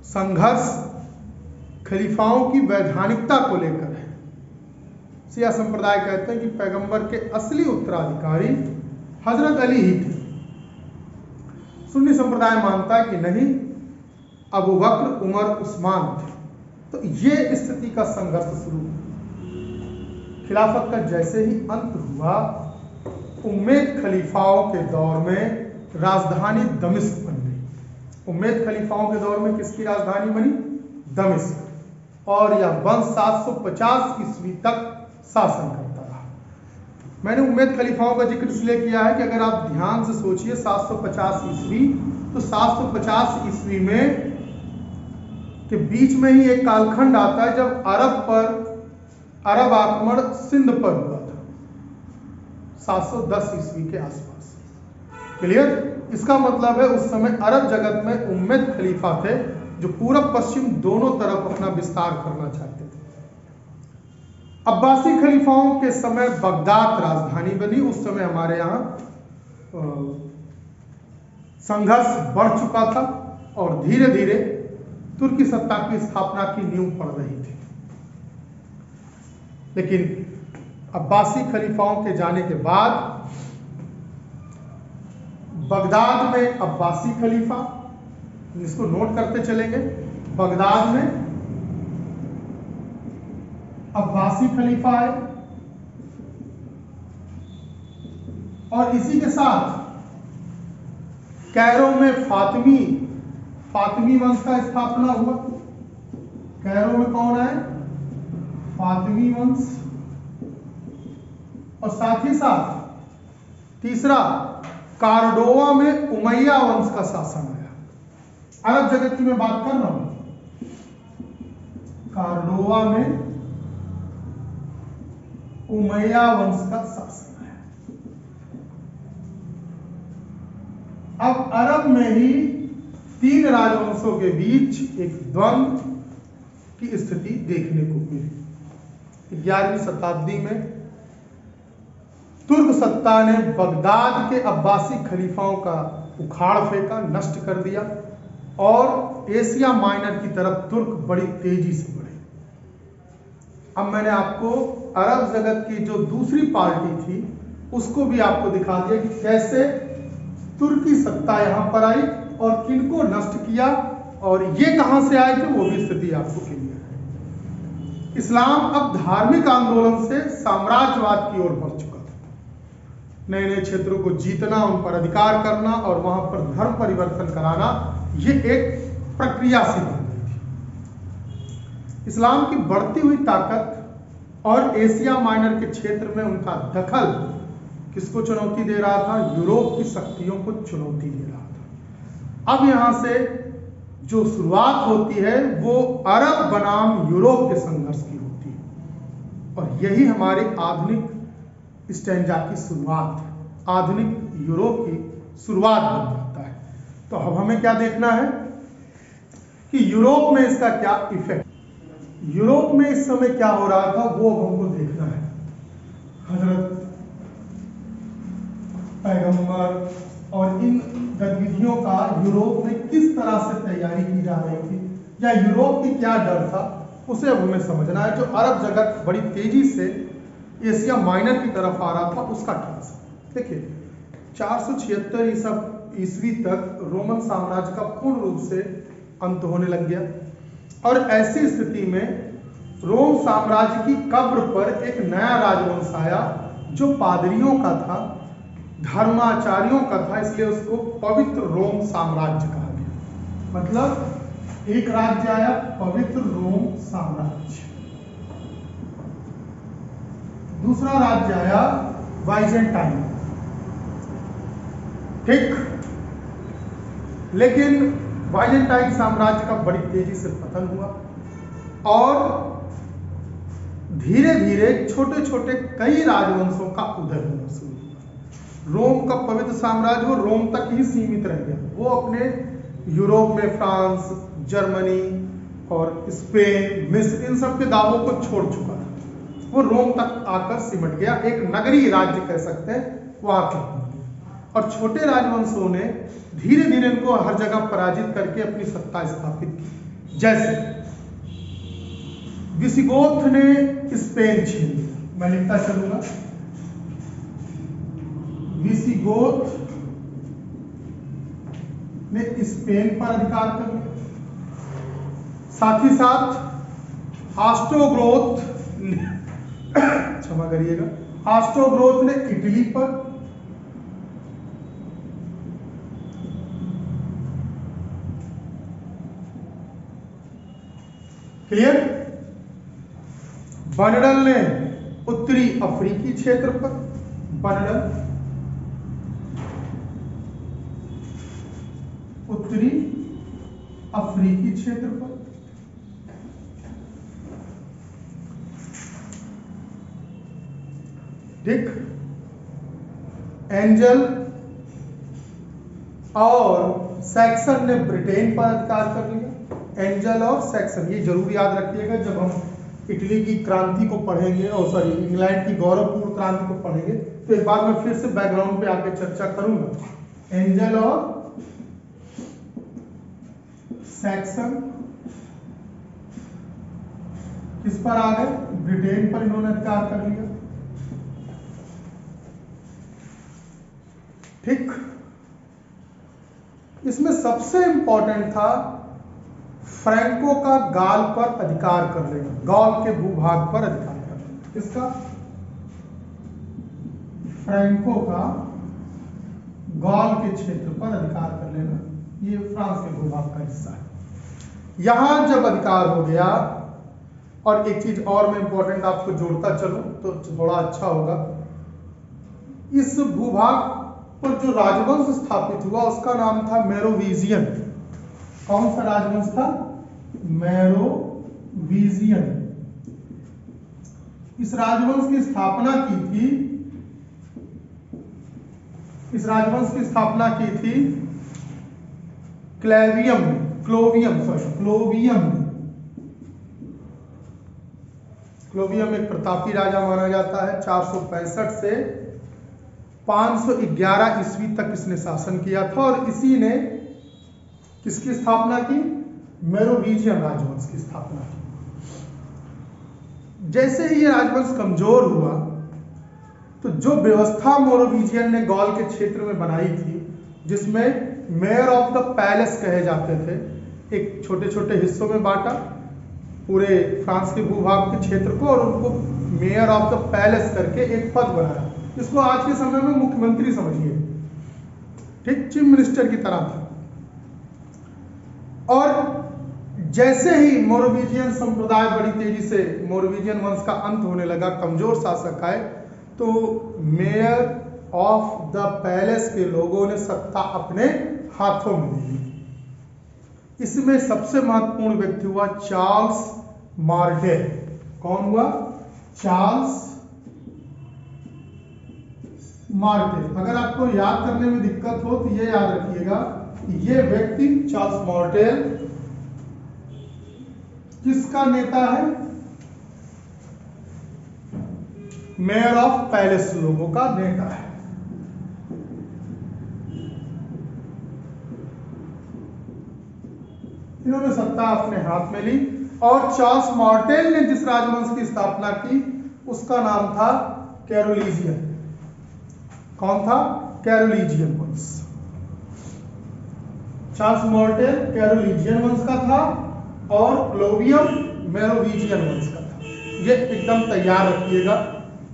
संघर्ष खलीफाओं की वैधानिकता को लेकर है। शिया संप्रदाय कहते हैं कि पैगंबर के असली उत्तराधिकारी हजरत अली ही थे। सुन्नी संप्रदाय मानता है कि नहीं, अबू बकर, उमर, उस्मान थे। तो ये स्थिति का संघर्ष शुरू हुआ। खिलाफत का जैसे ही अंत हुआ, उम्मैद खलीफाओं के दौर में राजधानी दमिश्क बन गई। उम्मैद खलीफाओं के दौर में किसकी राजधानी बनी? दमिश्क। और यह वंश 750 ईस्वी तक शासन करता रहा। मैंने उम्मैद खलीफाओं का जिक्र इसलिए किया है कि अगर आप ध्यान से सोचिए 750 ईस्वी, तो 750 ईस्वी में के बीच में ही एक कालखंड आता है जब अरब आक्रमण सिंध पर हुआ था 710 ईस्वी के आसपास। क्लियर? इसका मतलब है उस समय अरब जगत में उम्मैद खलीफा थे जो पूरब पश्चिम दोनों तरफ अपना विस्तार करना चाहते थे। अब्बासी खलीफाओं के समय बगदाद राजधानी बनी। उस समय हमारे यहाँ संघर्ष बढ़ चुका था और धीरे धीरे तुर्की सत्ता की स्थापना की नींव पड़ रही थी। लेकिन अब्बासी खलीफाओं के जाने के बाद बगदाद में अब्बासी खलीफा, इसको नोट करते चलेंगे, बगदाद में अब्बासी खलीफा है और इसी के साथ कैरो में फातिमी वंश का स्थापना हुआ। कैरो में कौन है? फातिमी वंश। और साथ ही साथ तीसरा, कार्डोवा में उमैया वंश का शासन आया। अरब जगत की मैं बात कर रहा हूं। कार्डोवा में उमैया वंश का शासन है। अब अरब में ही तीन राजवंशों के बीच एक द्वंद्व की स्थिति देखने को मिली। 11वीं शताब्दी में तुर्क सत्ता ने बगदाद के अब्बासी खलीफाओं का उखाड़ फेंका, नष्ट कर दिया और एशिया माइनर की तरफ तुर्क बड़ी तेजी से बढ़े। अब मैंने आपको अरब जगत की जो दूसरी पार्टी थी उसको भी आपको दिखा दिया कि कैसे तुर्की सत्ता यहां पर आई और किनको नष्ट किया और ये कहां से आए थे, वो भी स्थिति आपको क्लियर है। इस्लाम अब धार्मिक आंदोलन से साम्राज्यवाद की ओर बढ़ चुका था। नए नए क्षेत्रों को जीतना, उन पर अधिकार करना और वहां पर धर्म परिवर्तन कराना, ये एक प्रक्रिया सी बन गई थी। इस्लाम की बढ़ती हुई ताकत और एशिया माइनर के क्षेत्र में उनका दखल किसको चुनौती दे रहा था? यूरोप की शक्तियों को चुनौती दे रहा था। अब यहां से जो शुरुआत होती है वो अरब बनाम यूरोप के संघर्ष की होती है और यही हमारे आधुनिक स्टैंजा की शुरुआत है, आधुनिक यूरोप की शुरुआत बन जाता है। तो अब हमें क्या देखना है कि यूरोप में इसका क्या इफेक्ट, यूरोप में इस समय क्या हो रहा था वो हमको देखना है। हजरत पैगंबर और इन गतिविधियों का यूरोप में किस तरह से तैयारी की जा रही थी या यूरोप की क्या डर था, उसे अब हमें समझना है। जो अरब जगत बड़ी तेजी से एशिया माइनर की तरफ आ रहा था उसका क्या असर। देखिए 476 ईस्वी तक रोमन साम्राज्य का पूर्ण रूप से अंत होने लग गया और ऐसी स्थिति में रोम साम्राज्य की कब्र पर एक नया राजवंश आया जो पादरियों का था, धर्माचार्यों का था, इसलिए उसको पवित्र रोम साम्राज्य कहा गया। मतलब एक राज्य आया पवित्र रोम साम्राज्य, दूसरा राज्य आया बाइजेंटाइन, ठीक। लेकिन बाइजेंटाइन साम्राज्य का बड़ी तेजी से पतन हुआ और धीरे धीरे छोटे छोटे कई राजवंशों का उदय होना शुरू हुआ। रोम का पवित्र साम्राज्य वो रोम तक ही सीमित रह गया। वो अपने यूरोप में फ्रांस, जर्मनी और स्पेन, मिस्र, इन सब के दावों को छोड़ चुका था। वो रोम तक आकर सिमट गया, एक नगरीय राज्य कह सकते हैं, वो आकर और छोटे राजवंशों ने धीरे धीरे इनको हर जगह पराजित करके अपनी सत्ता स्थापित की। जैसे विसिगोथ ने स्पेन छीन लिया। मैं लिखता चलूंगा, विसिगोथ ने स्पेन पर अधिकार कर लिया। साथ ही साथ ऑस्ट्रोग्रोथ क्षमा करिएगा, ऑस्ट्रोग्रोथ ने इटली पर, क्लियर। बर्नडल ने उत्तरी अफ्रीकी क्षेत्र पर, बर्नडल उत्तरी अफ्रीकी क्षेत्र पर, ठीक। एंजल और सैक्सन ने ब्रिटेन पर अधिकार कर लिया। एंजल और सैक्सन, ये जरूर याद रखिएगा जब हम इटली की क्रांति को पढ़ेंगे, और सॉरी इंग्लैंड की गौरवपूर्ण क्रांति को पढ़ेंगे, तो एक बार मैं फिर से बैकग्राउंड पे आके चर्चा करूंगा। एंजल और सैक्सन किस पर आ गए? ब्रिटेन पर इन्होंने अधिकार कर लिया, ठीक। इसमें सबसे इंपॉर्टेंट था फ्रैंको का गाल पर अधिकार कर लेना, गाल के भूभाग पर अधिकार कर लेना। किसका? फ्रैंको का गाल के क्षेत्र पर अधिकार कर लेना, ये फ्रांस के भूभाग का हिस्सा है। यहां जब अधिकार हो गया, और एक चीज और मैं इंपॉर्टेंट आपको जोड़ता चलूं तो थोड़ा अच्छा होगा, इस भूभाग पर जो राजवंश स्थापित हुआ उसका नाम था मेरोविजियन। कौन सा राजवंश था? मेरोविजियन। इस राजवंश की स्थापना की थी, इस राजवंश की स्थापना की थी क्लोवियम एक प्रतापी राजा माना जाता है। 465 से 511 ईस्वी तक इसने शासन किया था, और इसी ने किसकी स्थापना की? मेरोविजियन राजवंश की स्थापना की। जैसे ही ये राजवंश कमजोर हुआ, तो जो व्यवस्था मेरोविजियन ने गॉल के क्षेत्र में बनाई थी, जिसमें मेयर ऑफ द पैलेस कहे जाते थे, एक छोटे छोटे हिस्सों में बांटा पूरे फ्रांस के भूभाग के क्षेत्र को, और उनको मेयर ऑफ द पैलेस करके एक पद बनाया। इसको आज के समय में मुख्यमंत्री समझिए, ठीक, चीफ मिनिस्टर की तरह था। और जैसे ही मेरोविजियन संप्रदाय बड़ी तेजी से, मेरोविजियन वंश का अंत होने लगा, कमजोर शासक आए, तो मेयर ऑफ द पैलेस के लोगों ने सत्ता अपने हाथों में ले ली। इसमें सबसे महत्वपूर्ण व्यक्ति हुआ चार्ल्स मार्टेल। कौन हुआ? Charles Martel. अगर आपको याद करने में दिक्कत हो तो ये याद रखिएगा कि ये व्यक्ति चार्ल्स मार्टेल किसका नेता है? मेयर ऑफ पैलेस लोगों का नेता है। इन्होंने सत्ता अपने हाथ में ली, और चार्ल्स मार्टेल ने जिस राजवंश की स्थापना की उसका नाम था कैरोलिजियन। कौन था? कैरोलिजियन वंश। चार्ल्स मार्टेल कैरोलिजियन वंश का था, और क्लोवियम मेरोविजियन वंश का था। ये एकदम तैयार रखिएगा,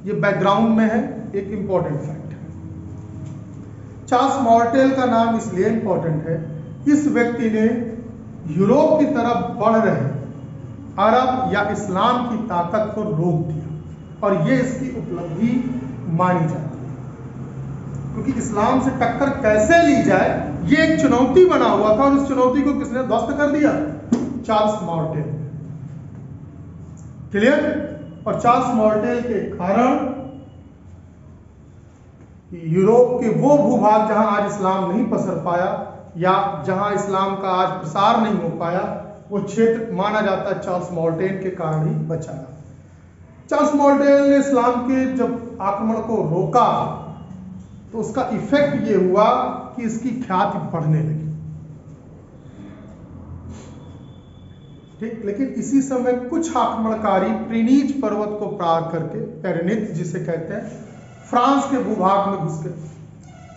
ये बैकग्राउंड में है, एक इंपॉर्टेंट फैक्ट है। चार्ल्स मार्टेल का नाम इसलिए इंपॉर्टेंट है, इस व्यक्ति ने यूरोप की तरफ बढ़ रहे अरब या इस्लाम की ताकत को रोक दिया, और ये इसकी उपलब्धि मानी जाती है, क्योंकि इस्लाम से टक्कर कैसे ली जाए ये एक चुनौती बना हुआ था, और इस चुनौती को किसने ध्वस्त कर दिया? Charles Martel. क्लियर? और चार्ल्स मार्टेल के कारण यूरोप के वो भूभाग जहां आज इस्लाम नहीं पसर पाया, या जहां इस्लाम का आज प्रसार नहीं हो पाया, वो क्षेत्र माना जाता है चार्ल्स मार्टेल के कारण ही बचा। चार्ल्स मार्टेल ने इस्लाम के जब आक्रमण को रोका, तो उसका इफेक्ट ये हुआ कि इसकी ख्याति बढ़ने लगी। ठीक। लेकिन इसी समय कुछ आक्रमणकारी प्रीनीज पर्वत को पार करके, पेरेनिथ जिसे कहते हैं, फ्रांस के भूभाग में घुस गए।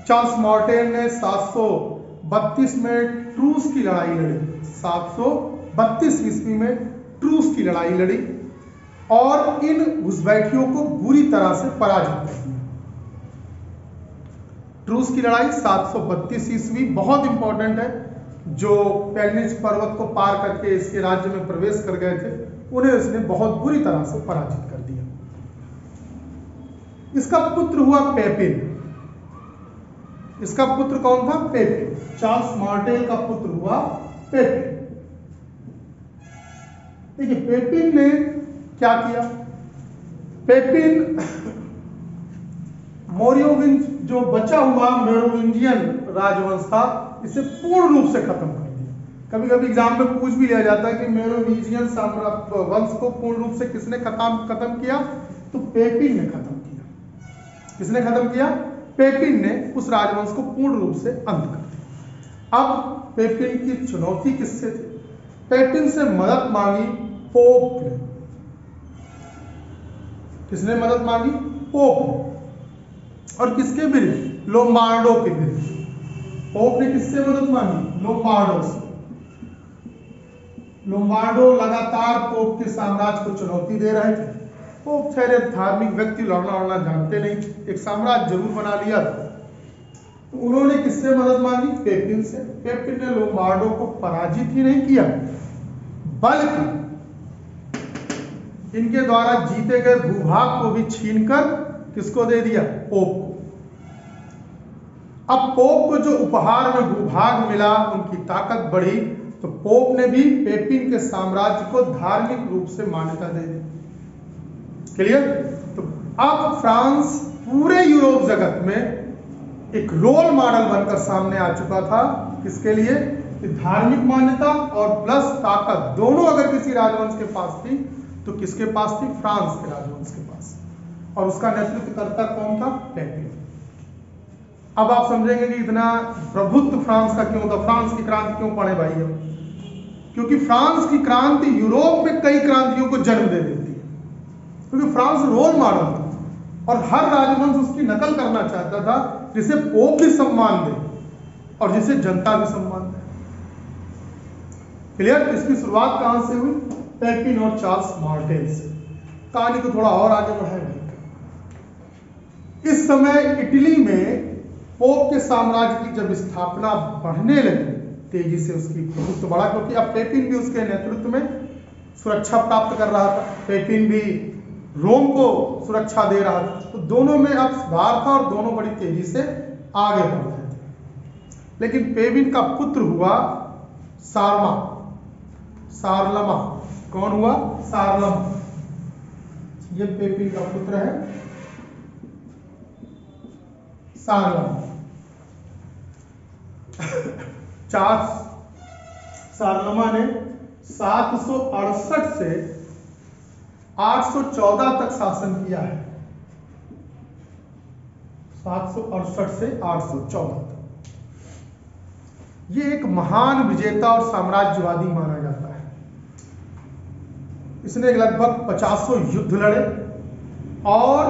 चार्ल्स मार्टेल ने 732 में ट्रूस की लड़ाई लड़ी, 732 ईस्वी में ट्रूस की लड़ाई लड़ी और इन घुसपैठियों को बुरी तरह से पराजित कर दिया। ट्रूस की लड़ाई 732 ईस्वी बहुत इंपॉर्टेंट है। जो पेरेनिज पर्वत को पार करके इसके राज्य में प्रवेश कर गए थे, उन्हें इसने बहुत बुरी तरह से पराजित कर दिया। इसका पुत्र हुआ पेपिन। इसका पुत्र कौन था? पेपिन। चार्ल्स मार्टेल का पुत्र हुआ पेपिन। देखिए पेपिन ने क्या किया? पेपिन मोरियोविंज जो बचा हुआ मेरोविंजियन राजवंश था, इसे पूर्ण रूप से खत्म कर दिया। कभी कभी एग्जाम में पूछ भी लिया जाता है कि मेरोविंजियन वंश को पूर्ण रूप से किसने खत्म किया? तो पेपिन ने खत्म किया। किसने खत्म किया? पेपिन ने उस राजवंश को पूर्ण रूप से अंत कर दिया। अब पेपिन की चुनौती किससे थी? पेपिन से मदद मांगी पोप ने। किसने मदद मांगी? पोप ने। और किसके विरुद्ध? लोम्बार्डो के विरुद्ध। पोप ने किससे मदद मांगी? लोम्बार्डो से। लोम्बार्डो लगातार पोप के साम्राज्य को चुनौती दे रहे थे। पोप ठहरे धार्मिक व्यक्ति, लड़ना जानते नहीं, एक साम्राज्य जरूर बना लिया था। तो उन्होंने किससे मदद मांगी? पेपिन से। पेपिन ने लोम्बार्डो को पराजित ही नहीं किया, बल्कि इनके द्वारा जीते गए भूभाग को भी छीनकर किसको दे दिया? पोप को। अब पोप को जो उपहार में भूभाग मिला, उनकी ताकत बढ़ी, तो पोप ने भी पेपिन के साम्राज्य को धार्मिक रूप से मान्यता दे दी। क्लियर? तो अब फ्रांस पूरे यूरोप जगत में एक रोल मॉडल बनकर सामने आ चुका था। किसके लिए? कि धार्मिक मान्यता और प्लस ताकत दोनों अगर किसी राजवंश के पास थी, तो किसके पास थी? फ्रांस के राजवंश के पास। और उसका नेतृत्व करता कौन था? पेपिन। अब आप समझेंगे कि इतना प्रभुत्व फ्रांस का क्यों था, फ्रांस की क्रांति क्यों पढ़े भाई हम? क्योंकि फ्रांस की क्रांति यूरोप में कई क्रांतियों को जन्म दे देती है। क्योंकि फ्रांस रोल मॉडल था और हर राजवंश उसकी नकल करना चाहता था, जिसे पोप भी सम्मान दे और जिसे जनता भी सम्मान दे। क्लियर? इसकी शुरुआत कहां से हुई? पेपिन और चार्ल्स मार्टेल से। कहानी को थोड़ा और आगे बढ़ाएंगे। इस समय इटली में पोप के साम्राज्य की जब स्थापना बढ़ने लगी, तेजी से उसकी प्रभुत्व बढ़ा, क्योंकि अब पेपिन भी उसके नेतृत्व में सुरक्षा प्राप्त कर रहा था। पेपिन भी रोम को सुरक्षा दे रहा था। तो दोनों में अब सुधार था और दोनों बड़ी तेजी से आगे बढ़ रहे थे। लेकिन पेपिन का पुत्र हुआ सारलमा। कौन हुआ? सारलमा। ये पेपिन का पुत्र है सारलमा। सारलमा ने 768 से 814 तक शासन किया है। 768 से 814 तक। ये एक महान विजेता और साम्राज्यवादी माना जाता है। इसने लगभग 50 युद्ध लड़े और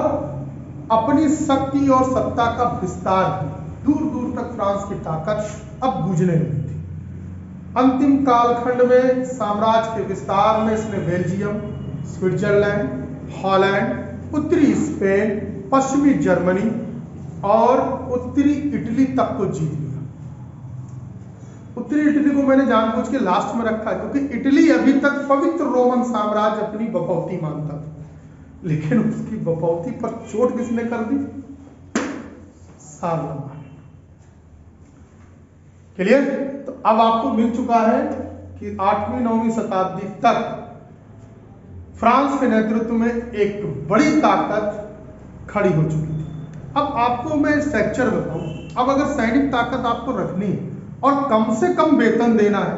अपनी शक्ति और सत्ता का विस्तार किया। दूर दूर तक फ्रांस की ताकत अब गूंजने लगी थी। अंतिम कालखंड में साम्राज्य के विस्तार में इसने बेल्जियम, स्विट्जरलैंड, हॉलैंड, उत्तरी स्पेन, पश्चिमी जर्मनी और उत्तरी इटली तक को जीत लिया। उत्तरी इटली को मैंने जानबूझ के लास्ट में रखा है, क्योंकि इटली अभी तक पवित्र रोमन साम्राज्य अपनी बपौती मानता था, लेकिन उसकी बपौती पर चोट किसने कर दी? सारलमा। क्लियर? तो अब आपको मिल चुका है कि 8वीं-9वीं शताब्दी तक फ्रांस के नेतृत्व में एक बड़ी ताकत खड़ी हो चुकी थी। अब आपको मैं स्ट्रक्चर बताऊं। अब अगर सैनिक ताकत आपको रखनी है और कम से कम वेतन देना है,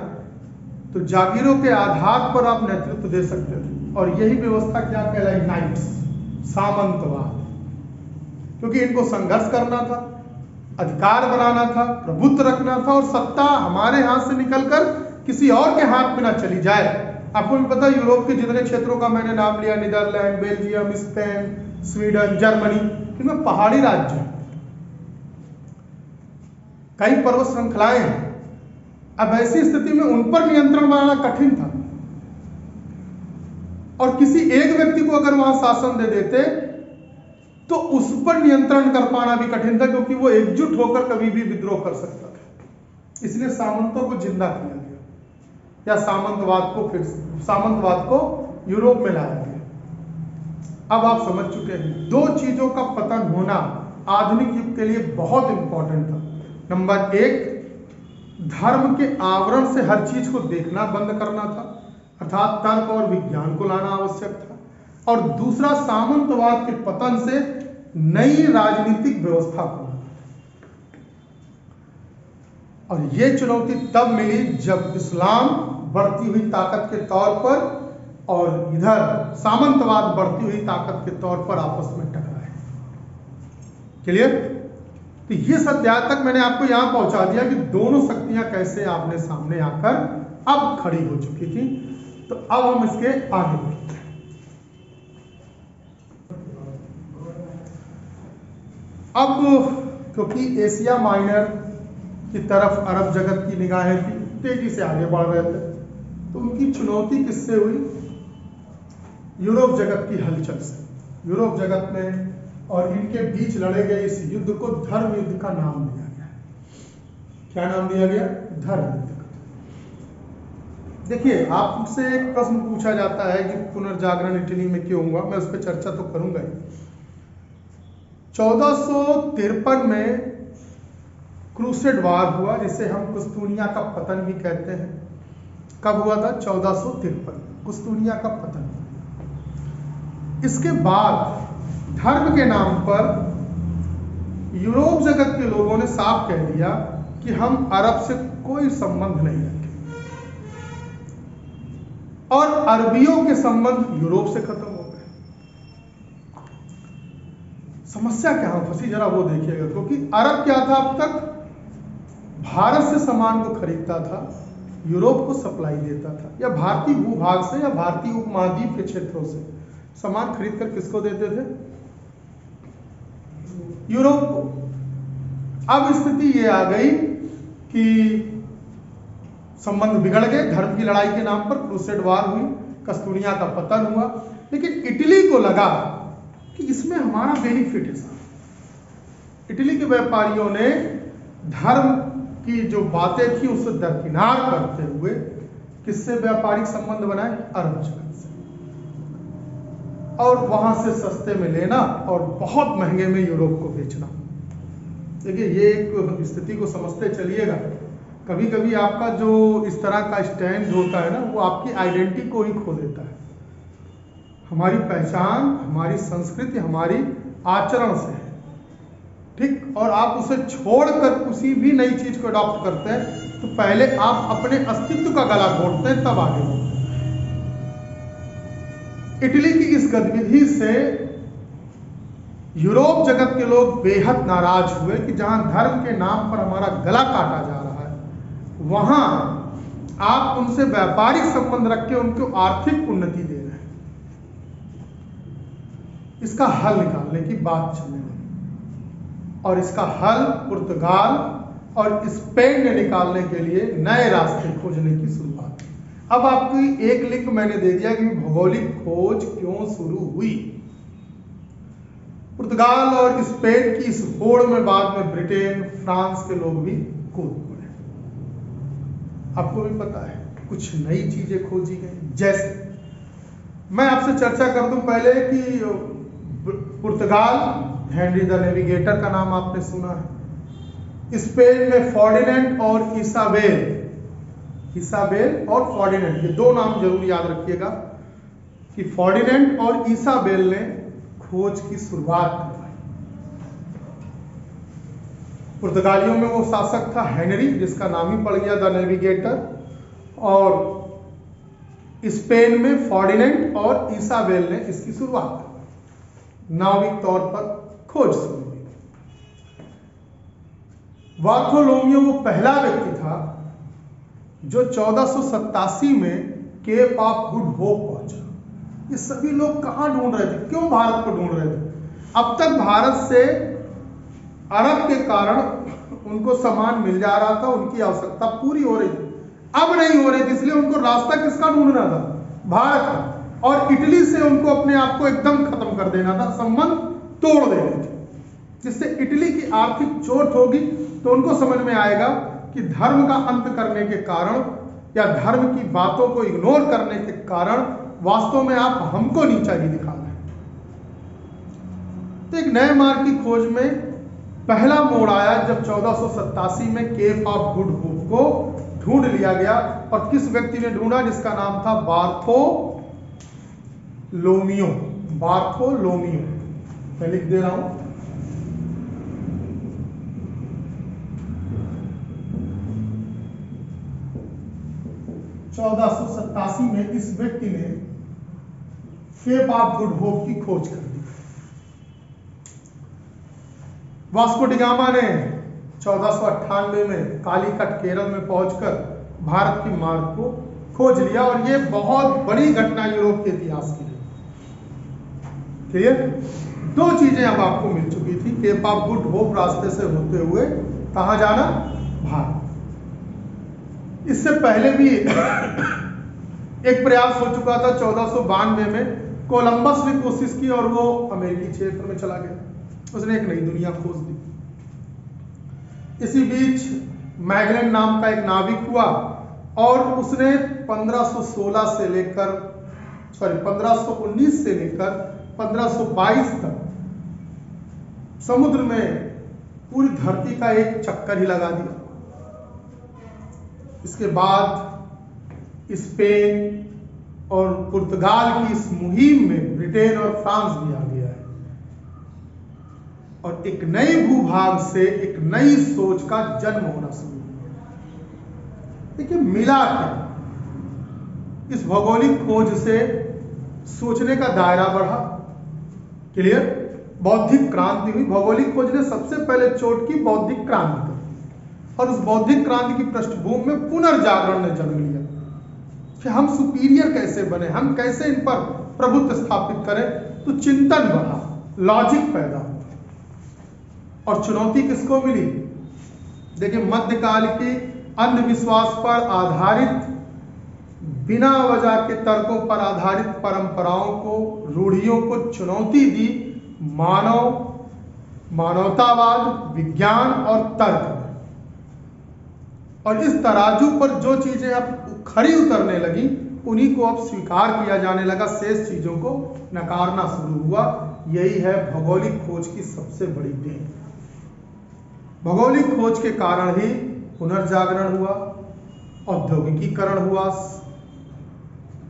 तो जागीरों के आधार पर आप नेतृत्व दे सकते थे। और यही व्यवस्था क्या कहलाई? नाइट्स, सामंतवाद। क्योंकि इनको संघर्ष करना था, अधिकार बनाना था, प्रभुत्व रखना था और सत्ता हमारे हाथ से निकलकर किसी और के हाथ में ना चली जाए, आपको भी पता है यूरोप के जितने क्षेत्रों का मैंने नाम लिया, Netherlands, Belgium, Spain, Sweden, Germany, इनमें पहाड़ी राज्य हैं, कई पर्वत श्रृंखलाएं हैं। अब ऐसी स्थिति में उन पर नियंत्रण बनाना कठिन था, और किसी एक व्यक्ति को अगर वहां शासन दे देते तो उस पर नियंत्रण कर पाना भी कठिन था, क्योंकि वो एकजुट होकर कभी भी विद्रोह कर सकता था। इसलिए सामंतों को जिंदा किया गया, या सामंतवाद को यूरोप में लाया गया। अब आप समझ चुके हैं, दो चीजों का पतन होना आधुनिक युग के लिए बहुत इंपॉर्टेंट था। नंबर एक, धर्म के आवरण से हर चीज को देखना बंद करना था, अर्थात तर्क और विज्ञान को लाना आवश्यक था। और दूसरा, सामंतवाद के पतन से नई राजनीतिक व्यवस्था को, और यह चुनौती तब मिली जब इस्लाम बढ़ती हुई ताकत के तौर पर और इधर सामंतवाद बढ़ती हुई ताकत के तौर पर आपस में टकराए। क्लियर? तो ये अध्याय तक मैंने आपको यहां पहुंचा दिया कि दोनों शक्तियां कैसे आमने सामने आकर अब खड़ी हो चुकी थी। तो अब हम इसके आगे बढ़ते हैं। अब क्योंकि एशिया माइनर की तरफ अरब जगत की निगाहें थी, तेजी से आगे बढ़ रहे थे, तो उनकी चुनौती किससे हुई? यूरोप जगत की हलचल से। यूरोप जगत में और इनके बीच लड़े गए इस युद्ध को धर्म युद्ध का नाम दिया गया। क्या नाम दिया गया? धर्म युद्ध। देखिए, आपसे एक प्रश्न पूछा जाता है कि पुनर्जागरण इटली में क्यों हुआ, मैं उस पर चर्चा तो करूंगा ही। 1453 में क्रूसेड वार हुआ, जिसे हम कुस्तुनिया का पतन भी कहते हैं। कब हुआ था? 1453, कुस्तुनिया का पतन। इसके बाद धर्म के नाम पर यूरोप जगत के लोगों ने साफ कह दिया कि हम अरब से कोई संबंध नहीं रखें, और अरबियों के संबंध यूरोप से खत्म हो गए। समस्या क्या फंसी, जरा वो देखिएगा। क्योंकि अरब क्या था? अब तक भारत से सामान को खरीदता था, यूरोप को सप्लाई देता था, या भारतीय भूभाग से या भारतीय उपमहाद्वीप के क्षेत्रों से सामान खरीद कर किसको देते थे? यूरोप को। अब स्थिति ये आ गई कि संबंध बिगड़ गए, धर्म की लड़ाई के नाम पर क्रूसेड वार हुई, कस्तूनिया का पतन हुआ। लेकिन इटली को लगा कि इसमें हमारा बेनिफिट है। इटली के व्यापारियों ने धर्म की जो बातें थी उसे दरकिनार करते हुए किससे व्यापारिक संबंध बनाए? अरब जगत से, और वहां से सस्ते में लेना और बहुत महंगे में यूरोप को बेचना। देखिए, ये एक स्थिति को समझते चलिएगा। कभी कभी आपका जो इस तरह का स्टैंड होता है ना, वो आपकी आइडेंटिटी को ही खो देता है। हमारी पहचान, हमारी संस्कृति, हमारी आचरण से है, ठीक? और आप उसे छोड़कर किसी भी नई चीज को अडॉप्ट करते हैं तो पहले आप अपने अस्तित्व का गला घोटते हैं, तब आगे बढ़ते हैं। इटली की इस गतिविधि से यूरोप जगत के लोग बेहद नाराज हुए कि जहां धर्म के नाम पर हमारा गला काटा जा रहा है, वहां आप उनसे व्यापारिक संबंध रख के उनको आर्थिक उन्नति दे रहे हैं। इसका हल निकालने की बात चलने लगी, और इसका हल पुर्तगाल और स्पेन ने निकालने के लिए नए रास्ते खोजने की शुरुआत की। अब आपकी एक लिंक मैंने दे दिया कि भौगोलिक खोज क्यों शुरू हुई। पुर्तगाल और स्पेन की इस होड़ में बाद में ब्रिटेन, फ्रांस के लोग भी कूद पड़े। आपको भी पता है, कुछ नई चीजें खोजी गई। जैसे मैं आपसे चर्चा कर दूं पहले कि पुर्तगाल, हेनरी द नेविगेटर का नाम आपने सुना है। स्पेन में फर्डिनेंड और इसाबेल और फर्डिनेंड, ये दो नाम जरूर याद रखिएगा कि फर्डिनेंड और इसाबेल ने खोज की शुरुआत करवाई। पुर्तगालियों में वो शासक था हेनरी, जिसका नाम ही पड़ गया द नेविगेटर, और स्पेन में फर्डिनेंड और इसाबेल ने इसकी शुरुआत की। नाविक तौर पर खोज शुरू हुई। बार्थोलोमियो वो पहला व्यक्ति था जो 1487 में केप ऑफ गुड होप पहुंचा। ये सभी लोग कहाँ ढूंढ रहे थे, क्यों भारत को ढूंढ रहे थे? अब तक भारत से अरब के कारण उनको सामान मिल जा रहा था, उनकी आवश्यकता पूरी हो रही थी। अब नहीं हो रही थी, इसलिए उनको रास्ता किसका ढूंढना था? भारत का। और इटली से उनको अपने आप को एकदम खत्म कर देना था, संबंध तोड़ देने थे, जिससे इटली की आर्थिक चोट होगी। तो उनको समझ में आएगा कि धर्म का अंत करने के कारण या धर्म की बातों को इग्नोर करने के कारण वास्तव में आप हमको नीचा ही दिखा रहे हैं। तो एक नए मार्ग की खोज में पहला मोड़ आया जब 1487 में केप ऑफ गुड होप को ढूंढ लिया गया। और किस व्यक्ति ने ढूंढा? जिसका नाम था बार्थोलोमियो। बार्थोलोमियो मैं लिख दे रहा हूं। (1487) में इस व्यक्ति ने केप ऑफ गुड होप की खोज कर दी। वास्को डी गामा ने 1498 में कालीकट केरल में पहुंचकर भारत की मार्ग को खोज लिया और यह बहुत बड़ी घटना यूरोप के इतिहास की है। क्लियर? दो चीजें अब आपको मिल चुकी थी। केप ऑफ गुड होप रास्ते से होते हुए कहां जाना? भारत। इससे पहले भी एक प्रयास हो चुका था 1492 में। कोलंबस ने कोशिश की और वो अमेरिकी क्षेत्र में चला गया, उसने एक नई दुनिया खोज दी। इसी बीच मैगलन नाम का एक नाविक हुआ और उसने 1519 से लेकर 1522 तक समुद्र में पूरी धरती का एक चक्कर ही लगा दिया। इसके बाद स्पेन और पुर्तगाल की इस मुहिम में ब्रिटेन और फ्रांस भी आ गया है और एक नई भूभाग से एक नई सोच का जन्म होना शुरू हुआ। देखिए मिला क्या? इस भौगोलिक खोज से सोचने का दायरा बढ़ा। क्लियर? बौद्धिक क्रांति हुई। भौगोलिक खोज ने सबसे पहले चोट की बौद्धिक क्रांति कर और उस बौद्धिक क्रांति की पृष्ठभूमि में पुनर्जागरण ने जन्म लिया कि हम सुपीरियर कैसे बने, हम कैसे इन पर प्रभुत्व स्थापित करें। तो चिंतन बढ़ा, लॉजिक पैदा हुआ। और चुनौती किसको मिली? देखिए मध्यकाल के अंधविश्वास पर आधारित, बिना वजह के तर्कों पर आधारित परंपराओं को, रूढ़ियों को चुनौती दी मानवतावाद, विज्ञान और तर्क। और इस तराजू पर जो चीजें अब खरी उतरने लगी उन्हीं को अब स्वीकार किया जाने लगा, शेष चीजों को नकारना शुरू हुआ। यही है भौगोलिक खोज की सबसे बड़ी देन। भौगोलिक खोज के कारण ही पुनर्जागरण हुआ, औद्योगिकीकरण हुआ,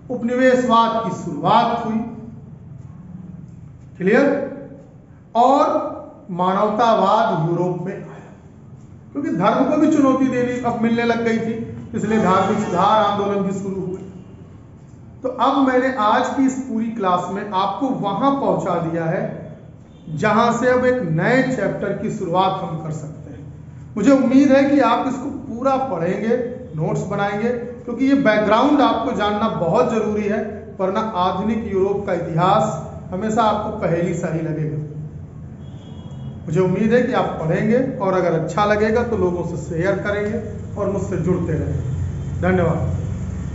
उपनिवेशवाद की शुरुआत हुई। क्लियर? और मानवतावाद यूरोप में आया क्योंकि धर्म को भी चुनौती देनी अब मिलने लग गई थी, इसलिए धार्मिक सुधार आंदोलन भी शुरू हुए। तो अब मैंने आज की इस पूरी क्लास में आपको वहां पहुंचा दिया है जहां से अब एक नए चैप्टर की शुरुआत हम कर सकते हैं। मुझे उम्मीद है कि आप इसको पूरा पढ़ेंगे, नोट्स बनाएंगे, क्योंकि ये बैकग्राउंड आपको जानना बहुत जरूरी है, वरना आधुनिक यूरोप का इतिहास हमेशा आपको पहेली सा ही लगेगा। मुझे उम्मीद है कि आप पढ़ेंगे और अगर अच्छा लगेगा तो लोगों से शेयर करेंगे और मुझसे जुड़ते रहेंगे। धन्यवाद।